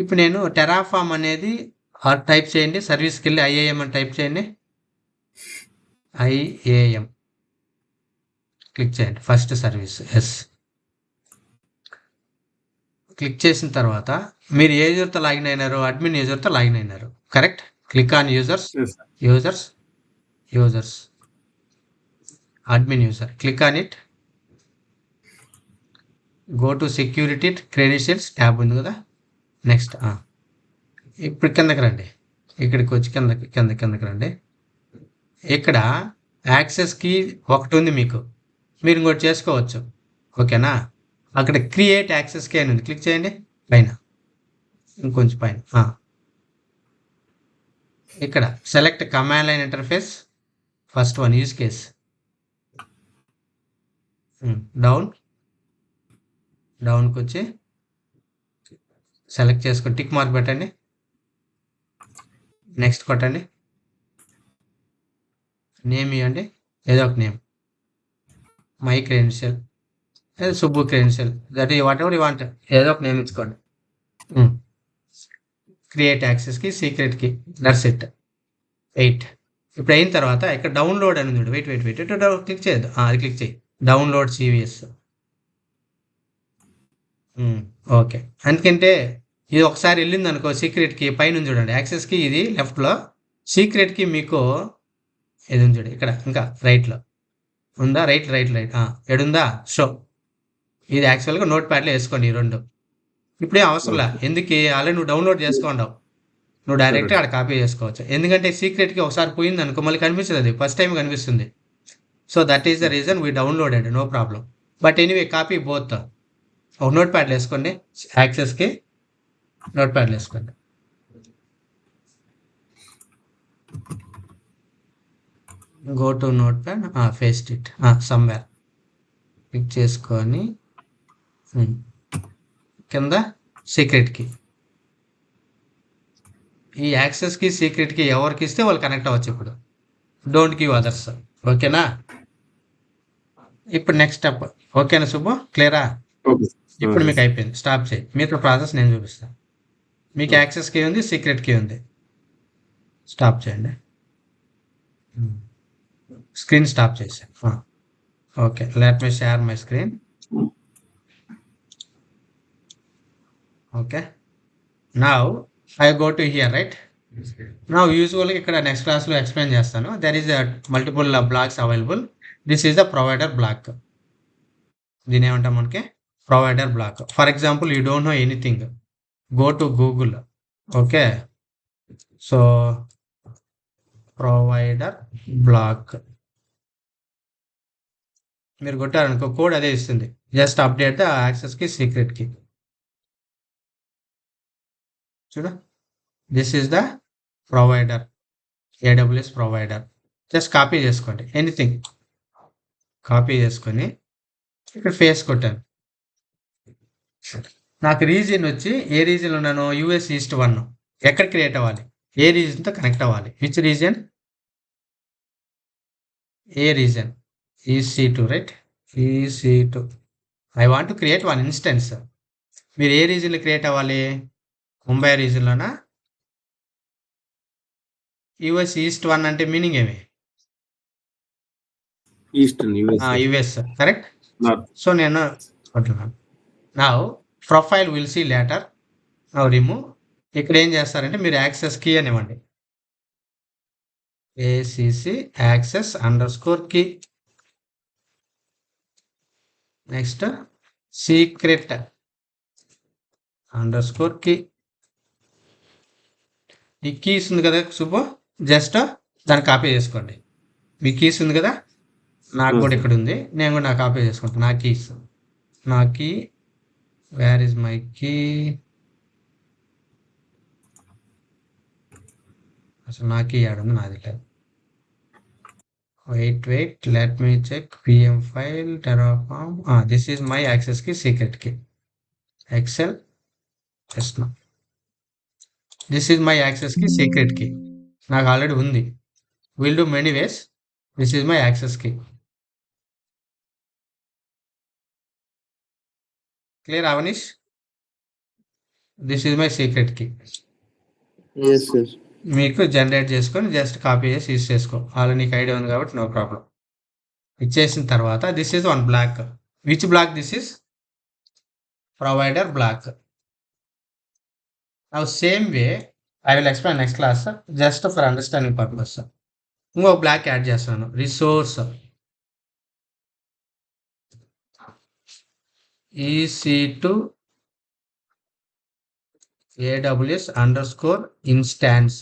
ఇప్పుడు నేను టెరాఫామ్ అనేది టైప్ చేయండి, సర్వీస్కి వెళ్ళి ఐఏఎం అని టైప్ చేయండి. ఐఏఎం క్లిక్ చేయండి, ఫస్ట్ సర్వీస్. ఎస్, క్లిక్ చేసిన తర్వాత మీరు ఏ యూజర్తో లాగిన్ అయినారు? అడ్మిన్ యూజర్తో లాగిన్ అయినారు, correct? Click on users admin user, click on it. Go to security credentials tab ఉంది కదా, నెక్స్ట్. ఇప్పుడు కిందకి రండి, ఇక్కడికి వచ్చి కిందకి రండి. ఇక్కడ యాక్సెస్కి ఒకటి ఉంది మీకు, మీరు ఇంకోటి చేసుకోవచ్చు, ఓకేనా? అక్కడ క్రియేట్ యాక్సెస్ కి అని ఉంది, క్లిక్ చేయండి పైన, ఇంకొంచెం పైన. ఇక్కడ select command line interface, first one use case, డౌన్కి వచ్చి సెలెక్ట్ చేసుకొని టిక్ మార్క్ పెట్టండి, నెక్స్ట్ కొట్టండి. నేమ్ ఇవ్వండి, ఏదో ఒక name, my credential, Subbu credential, that ఈ వాట్ ఎవర్ యూ వాంట్, ఏదో ఒక నేమ్ ఇచ్చుకోండి. క్రియేట్ యాక్సెస్కి సీక్రెట్కి, దట్స్ ఇట్. 8. ఇప్పుడు అయిన తర్వాత ఇక్కడ డౌన్లోడ్ అని ఉంది, వెయిట్ క్లిక్ చేయొద్దు, అది క్లిక్ చేయి, డౌన్లోడ్ సివిఎస్. ఓకే, ఎందుకంటే ఇది ఒకసారి వెళ్ళింది అనుకో సీక్రెట్కి, పైన చూడండి యాక్సెస్కి, ఇది లెఫ్ట్లో, సీక్రెట్కి మీకు ఇది ఉంది చూడండి ఇక్కడ, ఇంకా రైట్లో ఉందా, రైట్ ఎడుందా షో. ఇది యాక్చువల్గా నోట్ ప్యాడ్లో వేసుకోండి ఈ రెండు. ఇప్పుడే అవసరంలా, ఎందుకు? ఆల్రెడీ నువ్వు డౌన్లోడ్ చేసుకోండావు, నువ్వు డైరెక్ట్గా ఆడ కాపీ చేసుకోవచ్చు. ఎందుకంటే సీక్రెట్కి ఒకసారి పోయింది అనుకో మళ్ళీ కనిపించదు, అది ఫస్ట్ టైం కనిపిస్తుంది. So that is the reason we downloaded, no problem. But anyway copy both. ఒక నోట్ ప్యాడ్లో వేసుకోండి, యాక్సెస్కి నోట్ ప్యాడ్లో వేసుకోండి. Go to notepad, paste it somewhere click చేసుకొని కింద సీక్రెట్ కీ, ఈ యాక్సెస్ కి సీక్రెట్ కి ఎవరికి ఇస్తే వాళ్ళు కనెక్ట్ అవ్వచ్చు. ఇప్పుడు డోంట్ గివ్ అదర్స్. ఓకేనా? ఇప్పుడు నెక్స్ట్ స్టెప్. ఓకేనా సుబ్బు? క్లియరా? Okay sir. ఇప్పుడు మీకు ఎస్. అయిపోయింది. స్టాప్ చేయి. మీతో ప్రాసెస్ నేను చూపిస్తాను. మీకు ఓకే. యాక్సెస్ కీ ఉంది, సీక్రెట్ కీ ఉంది. స్టాప్ చేయండి. స్క్రీన్ స్టాప్ చేసాను. Okay, let me share my screen. Okay, now I go to here, right? Now యూజువల్గా ఇక్కడ నెక్స్ట్ క్లాస్లో ఎక్స్ప్లెయిన్ చేస్తాను. There is multiple blocks available. This is the provider block. దీని ఏమంటాం మనకి? Provider block. For example you don't know anything, go to Google. Okay, so provider block మీరు కొట్టారనుకో, code అదే ఇస్తుంది. జస్ట్ అప్డేట్ ద యాక్సెస్ కి, secret కి. చూడు, this is the provider, AWS provider. Just copy చేసుకోండి, ఎనీథింగ్ కాపీ చేసుకొని ఇక్కడ ఫేస్ కొట్టాను. నాకు రీజియన్ వచ్చి ఏ రీజియన్ ఉన్నాను? US east 1. ఎక్కడ క్రియేట్ అవ్వాలి? ఏ రీజియన్తో కనెక్ట్ అవ్వాలి? Which region? A region? EC2, right? EC2. I want to create one instance. మీరు ఏ రీజియన్లో క్రియేట్ అవ్వాలి? ముంబై రీజియన్లోనా? యుఎస్ ఈస్ట్ 1 అంటే మీనింగ్ ఏమి? Eastern USA. US, correct. North. So నేను నా profile will see later. Remove. ఇక్కడ ఏం చేస్తారంటే మీరు యాక్సెస్ కీ అని ఇవ్వండి. ACC access underscore key. Next secret underscore key. ఈ కీస్ ఉంది కదా సుబ్బు, జస్ట్ దాన్ని కాపీ చేసుకోండి. మీ కీస్ ఉంది కదా, నాకు కూడా ఇక్కడ ఉంది. నేను కూడా నా కాపీ చేసుకుంటాను. నా కీస్, నా key, where is my key? అసలు నా కీ ఆడుంది, నాది లేదు. Wait, let me check. PM file, Terraform. This is my access కి, secret key. Excel, this is my access కి, సీక్రెట్ కి. నాకు ఆల్రెడీ ఉంది. Will do many ways. This is my access key. Clear Avanish? This is my secret key. Yes sir. మీకు generate చేసుకొని just copy చేసి use చేసుకో. Already నీకు idea ఉంది కాబట్టి నో ప్రాబ్లం. ఇచ్చేసిన తర్వాత this is one block. Which block? This is provider block. Now same way I will explain next class, just for understanding purpose. ఇంకో బ్లాక్ యాడ్ చేస్తాను, resource. EC2 AWS underscore instance.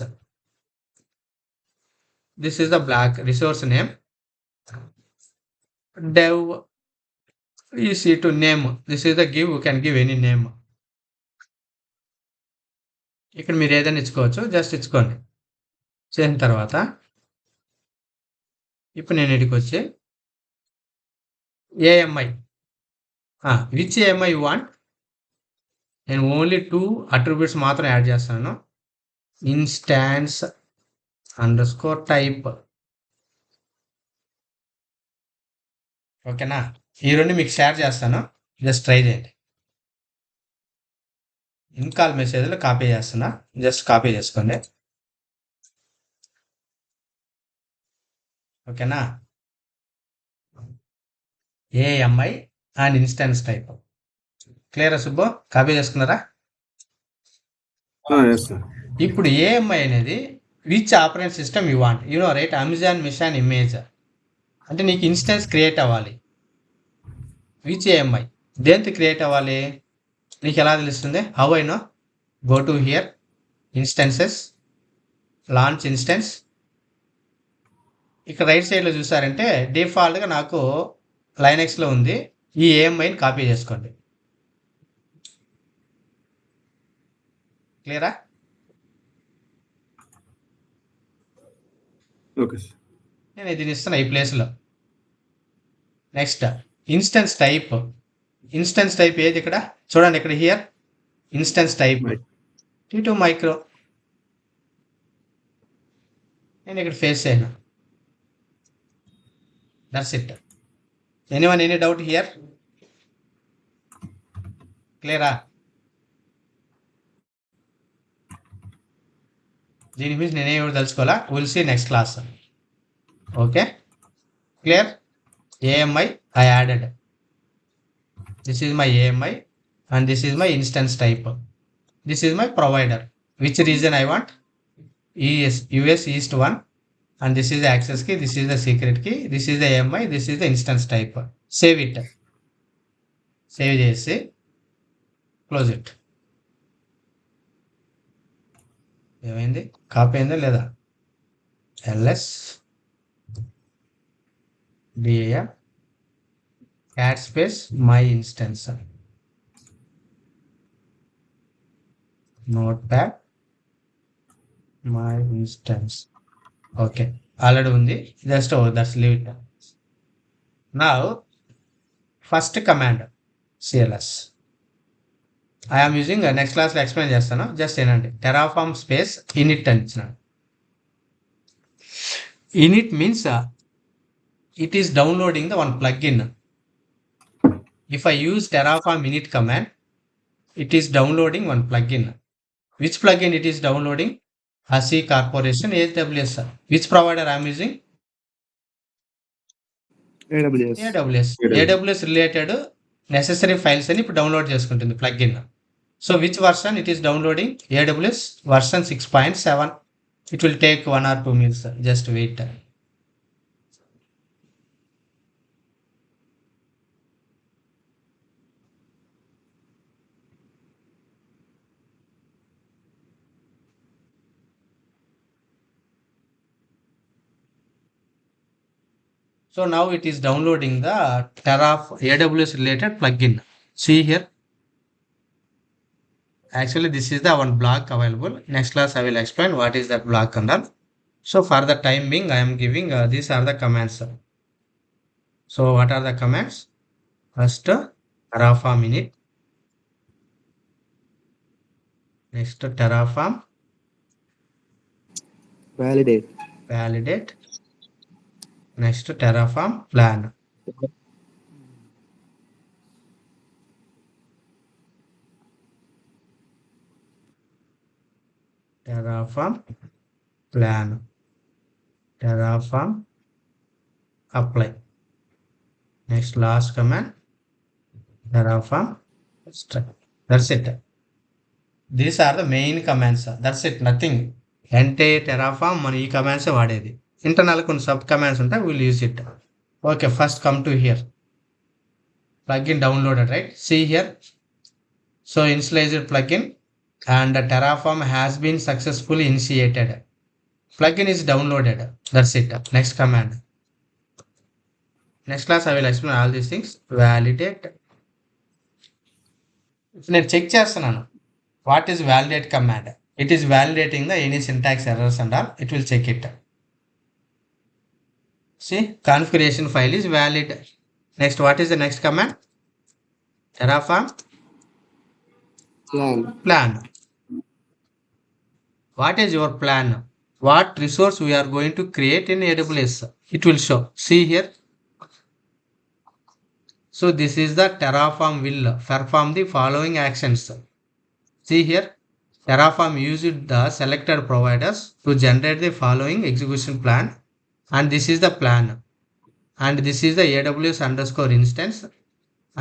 This is the black resource name. Dev EC2 name. This is the give. You can give any name. ఇక్కడ మీరు ఏదైనా ఇచ్చుకోవచ్చు, just ఇచ్చుకోండి. చేసిన తర్వాత ఇప్పుడు నేను ఇక్కడికి వచ్చి AMI, which AMI you want? నేను ఓన్లీ 2 అట్రిబ్యూట్స్ మాత్రం యాడ్ చేస్తాను. Instance under score type. ఓకేనా? ఈ రెండు మీకు షేర్ చేస్తాను, జస్ట్ ట్రై చేయండి. ఇన్కాల్ మెసేజ్లో కాపీ చేస్తున్నా, జస్ట్ కాపీ చేసుకోండి. ఓకేనా? AMI and instance type. క్లియరా సుబ్బు? కాపీ చేసుకున్నారా? Yes sir. ఇప్పుడు ఏఎంఐ అనేది which operating system you want, you know right? Amazon machine image అంటే నీకు ఇన్స్టెన్స్ క్రియేట్ అవ్వాలి. విచ్ ఏఎంఐ దేంతో క్రియేట్ అవ్వాలి నీకు ఎలా తెలుస్తుంది? How I know? Go to here, instances, launch instance. ఇక్కడ రైట్ సైడ్లో చూసారంటే డిఫాల్ట్గా నాకు లైనెక్స్లో ఉంది. ఈ ఏఎంఐని కాపీ చేసుకోండి. క్లియరా? Okay sir. నేను ఇది ఇస్తున్నా ఈ ప్లేస్లో. Next instance type. Instance type ఏది ఇక్కడ చూడండి, ఇక్కడ here instance type T2 micro. నేను ఇక్కడ ఫేస్ చేయను. That's it. Anyone any doubt here? క్లియరా? దీని గురించి నేనే ఎవరు తెలుసుకోవాలా, will see next class. Okay, clear? AMI I added. This is my AMI and this is my instance type. This is my provider. Which region I want? US East 1, and this is the access key, this is the secret key, this is the AMI, this is the instance type. Save it. Save చేసి close it. ఏమైంది, copy అయిందా లేదా? LS DAR cat space my instance notepad my instance. Okay, already ఉంది. Just that's leave it. Now first command CLS I'm using, next క్లాస్లో explain చేస్తాను, just ఏనండి. Terraform space init అని ఇచ్చినాను. Init means it is downloading the one plugin. If I use Terraform init command, it is downloading one plugin. Which plugin it is downloading? ASI Corporation AWS. Which provider I am using? AWS related necessary files అని ఇప్పుడు download చేసుకుంటుంది plugin. So which version it is downloading? AWS version 6.7. It will take 1 or 2 minutes. Just wait. So now it is downloading the AWS related plugin. See here. Actually, this is the one block available. Next class I will explain what is that block and all. So for the time being, I am giving these are the commands. So what are the commands? First, Terraform init. Next, Terraform validate. Next, Terraform plan. Terraform plan. Terraform apply. Next, last command, Terraform extract. That's it. These are the main commands. That's it, nothing. Entire Terraform మన ఈ commands వాడేది. Internal కొన్ని sub commands ఉంటాయి, will use it. Okay, first come to here. Plugin downloaded, right? See here. So initialized plugin and Terraform has been successfully initiated. Plugin is downloaded. That's it. Next command. Next class I will explain all these things. Validate. నేను check చేస్తున్నాను. What is validate command? It is validating the any syntax errors and all. It will check it. See, configuration file is valid. Next, what is the next command? Terraform plan. What is your plan? What resource we are going to create in AWS? It will show. See here. So this is the Terraform will perform the following actions. See here. Terraform used the selected providers to generate the following execution plan, and this is the plan, and this is the AWS underscore instance,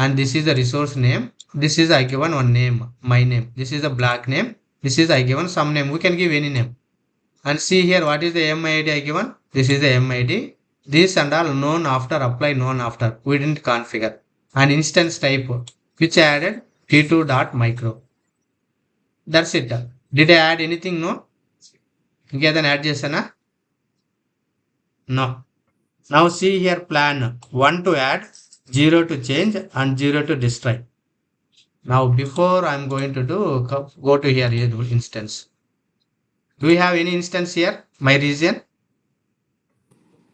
and this is the resource name. This is I given one name, my name. This is the black name. This is I given some name. We can give any name. And see here, what is the MID I given? This is the MID. This and all known after, apply known after. We didn't configure. And instance type, which I added T2.micro. That's it. Did I add anything? No. ఇంకేదైనా add చేశానా? No. Now see here, plan 1 to add, 0 to change, and 0 to destroy. Now before I'm going to do, go to here instance. Do we have any instance here? My region?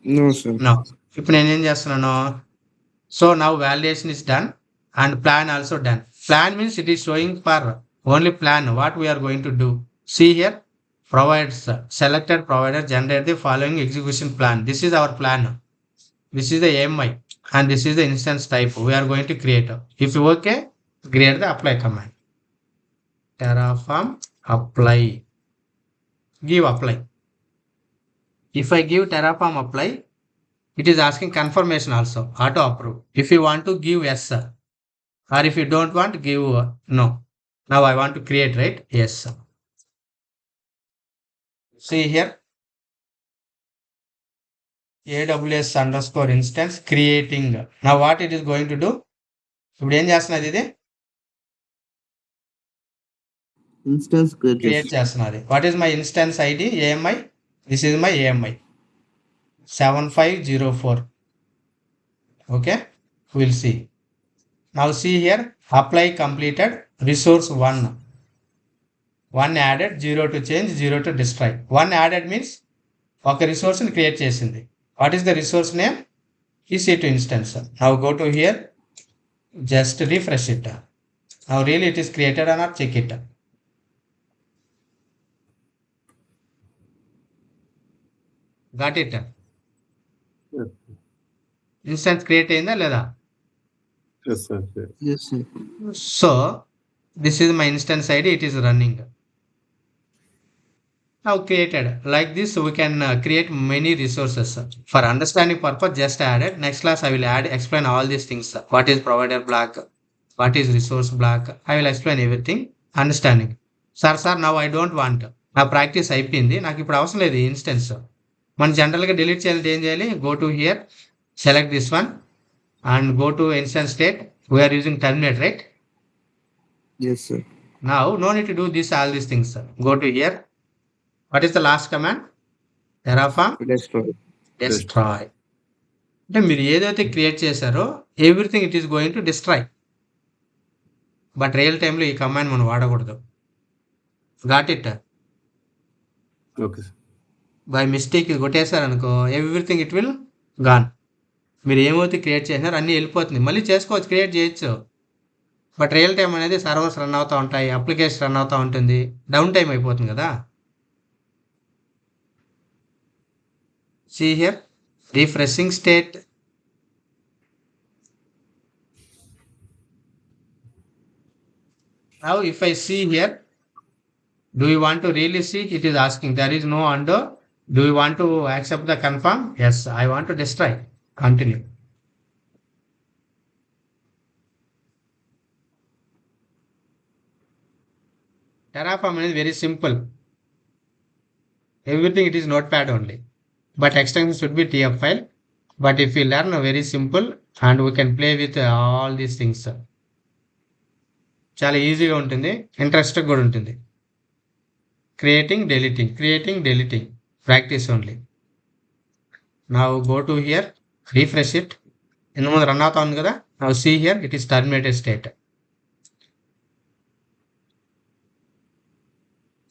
No, sir. No. ఇప్పుడు నేనేం చేస్తున్నాను? So now validation is done and plan also done. Plan means it is showing for only plan what we're going to do. See here, provides selected provider generate the following execution plan. This is our plan. This is the AMI and this is the instance type we are going to create. If you okay, create the apply command. Terraform apply. Give apply. If I give Terraform apply, it is asking confirmation also, auto approve. If you want to give yes sir, or if you don't want, give no. Now I want to create, right? Yes sir. See here, AWS underscore instance creating. Now what it is going to do? ఇప్పుడు ఏం చేస్తున్నది? ఇది Instance create created. చేస్తున్నది. What is my instance ID? AMI. This is my AMI 7504. Okay, will see. Now see here, apply completed, resource 1 added, 0 to change, 0 to destroy. 1 added means ఒక రిసోర్స్ని create చేసింది. What is the resource name? EC2 instance. Now go to here, just refresh it. Now really it is created or not, check it. Got it? Yes, Instance create అయిందా లేదా? yes, sir. Yes. Yes, sir. So this is my instance ID, it is running. Now created like this, we can create many resources. For understanding purpose, just add it. Next class I will explain all these things. What is provider block, what is resource block, I will explain everything. Understanding. Sir, now I don't want. నా practice అయిపోయింది, నాకు ఇప్పుడు అవసరం లేదు ఈ instance. మనం జనరల్గా delete చేయాలంటే ఏం చేయాలి? Go to here, select this one and go to instance state. We're using terminate, right? Yes, sir. Now no need to do this all these things. Go to here. What is the last command? Terraform Destroy. destroy. అంటే మీరు ఏదైతే create చేశారో everything it is going to destroy. But real టైంలో ఈ command మనం వాడకూడదు. Got it? Okay, sir. By mistake ఇది కొట్టేశారనుకో, everything it will gone. మీరు ఏమైతే క్రియేట్ చేసినారో అన్నీ వెళ్ళిపోతుంది. మళ్ళీ చేసుకోవచ్చు, క్రియేట్ చేయొచ్చు. బట్ రియల్ టైం అనేది సర్వర్స్ రన్ అవుతూ ఉంటాయి, అప్లికేషన్ రన్ అవుతూ ఉంటుంది, డౌన్ టైం అయిపోతుంది కదా. See here, refreshing state. Now if I see here, do you want to really see? It is asking, there is no undo. Do you want to accept the confirm? Yes, I want to destroy. Continue. Terraform is very simple. Everything it is notepad only. But extension should be TF file. But if you learn very simple and we can play with all these things. చాలా ఈజీగా ఉంటుంది, ఇంట్రెస్ట్గా కూడా ఉంటుంది. Creating deleting practice only. Now go to here, refresh it. ఇంత ముందు run అవుతా ఉంది కదా. Now see here, it is terminated state.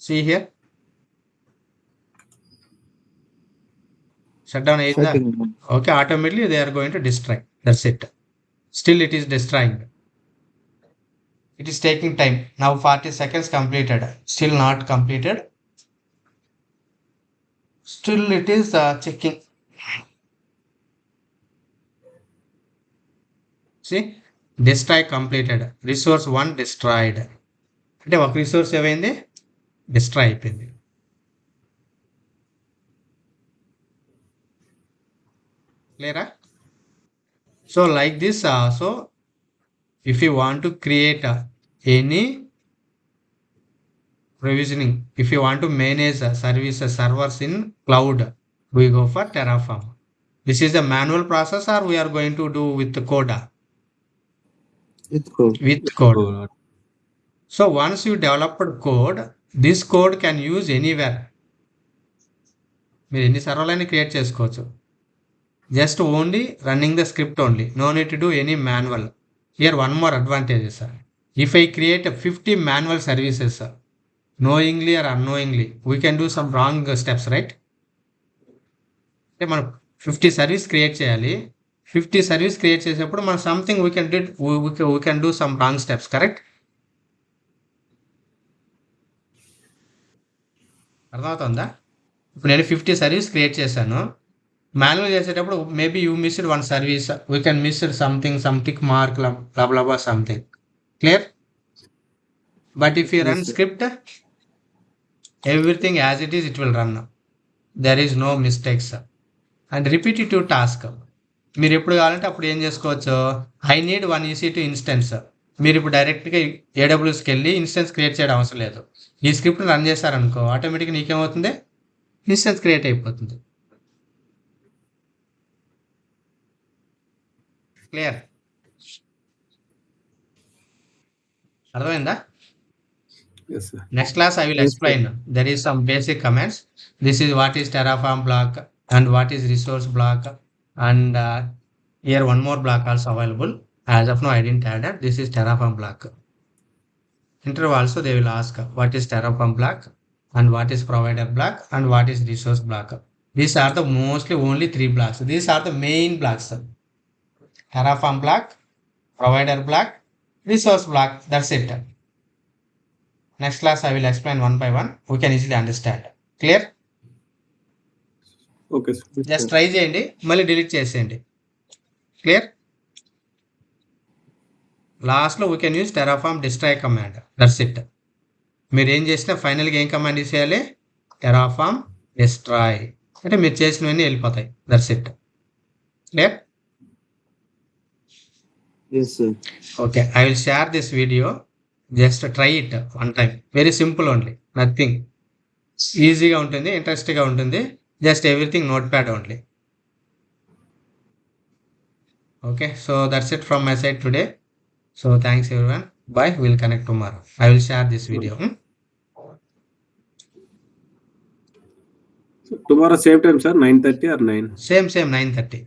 See here, shut down అయిందా? Shutting. Okay, automatically they are going to destroy. That's it. Still it is destroying. It is taking time. Now 40 seconds completed. Still not completed. Still it is checking. See, destroy completed. Resource 1 destroyed. అంటే ఒక resource ఏమైంది? Destroy అయిపోయింది. Clear? So like this, so if you want to create any provisioning, if you want to manage services, servers in cloud, we go for Terraform. This is a manual process or we are going to do with the code? With code. With code. Oh, So once you developed code, this code can use anywhere. మీరు ఎన్ని సర్వర్లైనా create చేసుకోవచ్చు. Just only running the script only. No need to do any manual. Here one more advantages. If I create 50 manual services, knowingly or unknowingly, we can do some wrong steps, right? అంటే మనం 50 service create చేయాలి. 50 service create చేసేప్పుడు మనం something we can do some wrong steps, correct? అర్థమవుతుందా? ఇప్పుడు నేను 50 service create చేశాను. Manual చేసేటప్పుడు maybe you missed one service, we can missed something, some tick mark, blah something. Clear? But if you Yes, run sir. Script, everything as it is, it will run. There is no mistakes. And repetitive task మీరు ఎప్పుడు కావాలంటే అప్పుడు ఏం చేసుకోవచ్చు. I need 1 EC2 instance. మీరు ఇప్పుడు డైరెక్ట్గా ఏడబ్ల్యూఎస్కి వెళ్ళి ఇన్స్టెన్స్ క్రియేట్ చేయడం అవసరం లేదు. ఈ స్క్రిప్ట్ రన్ చేశారనుకో, ఆటోమేటిక్గా నీకేమవుతుంది, ఇన్స్టెన్స్ క్రియేట్ అయిపోతుంది. క్లియర్? అర్థమైందా? Yes, sir. Next class I will Yes, sir. explain. There is some basic comments. This is what is Terraform block and what is resource block, and here one more block also available. As of now I didn't add it. This is Terraform block. Interview also they will ask what is Terraform block and what is provider block and what is resource block. These are the mostly only 3 blocks. These are the main blocks. Terraform block, provider block, resource block. That's it. Next class I will explain one by one. We can easily understand. Clear? Okay, sir. Yes, just sir. Try చేయండి, మళ్ళీ delete చేసేయండి. Clear? లాస్ట్లో we can use Terraform destroy command. That's it. మీరు ఏం చేసినా ఫైనల్గా ఏం command use చేయాలి? Terraform destroy. అంటే మీరు చేసినవన్నీ వెళ్ళిపోతాయి. That's it. Clear? Yes, sir. Okay, I will share this video. Just try it one time. Very simple only, nothing. ఈజీగా ఉంటుంది, ఇంట్రెస్ట్గా ఉంటుంది. Just everything note pad only. Okay, so that's it from my side today. So thanks everyone. Bye. We'll connect tomorrow. I will share this video. So tomorrow same time, sir, 9:30 or 9? Same 9:30.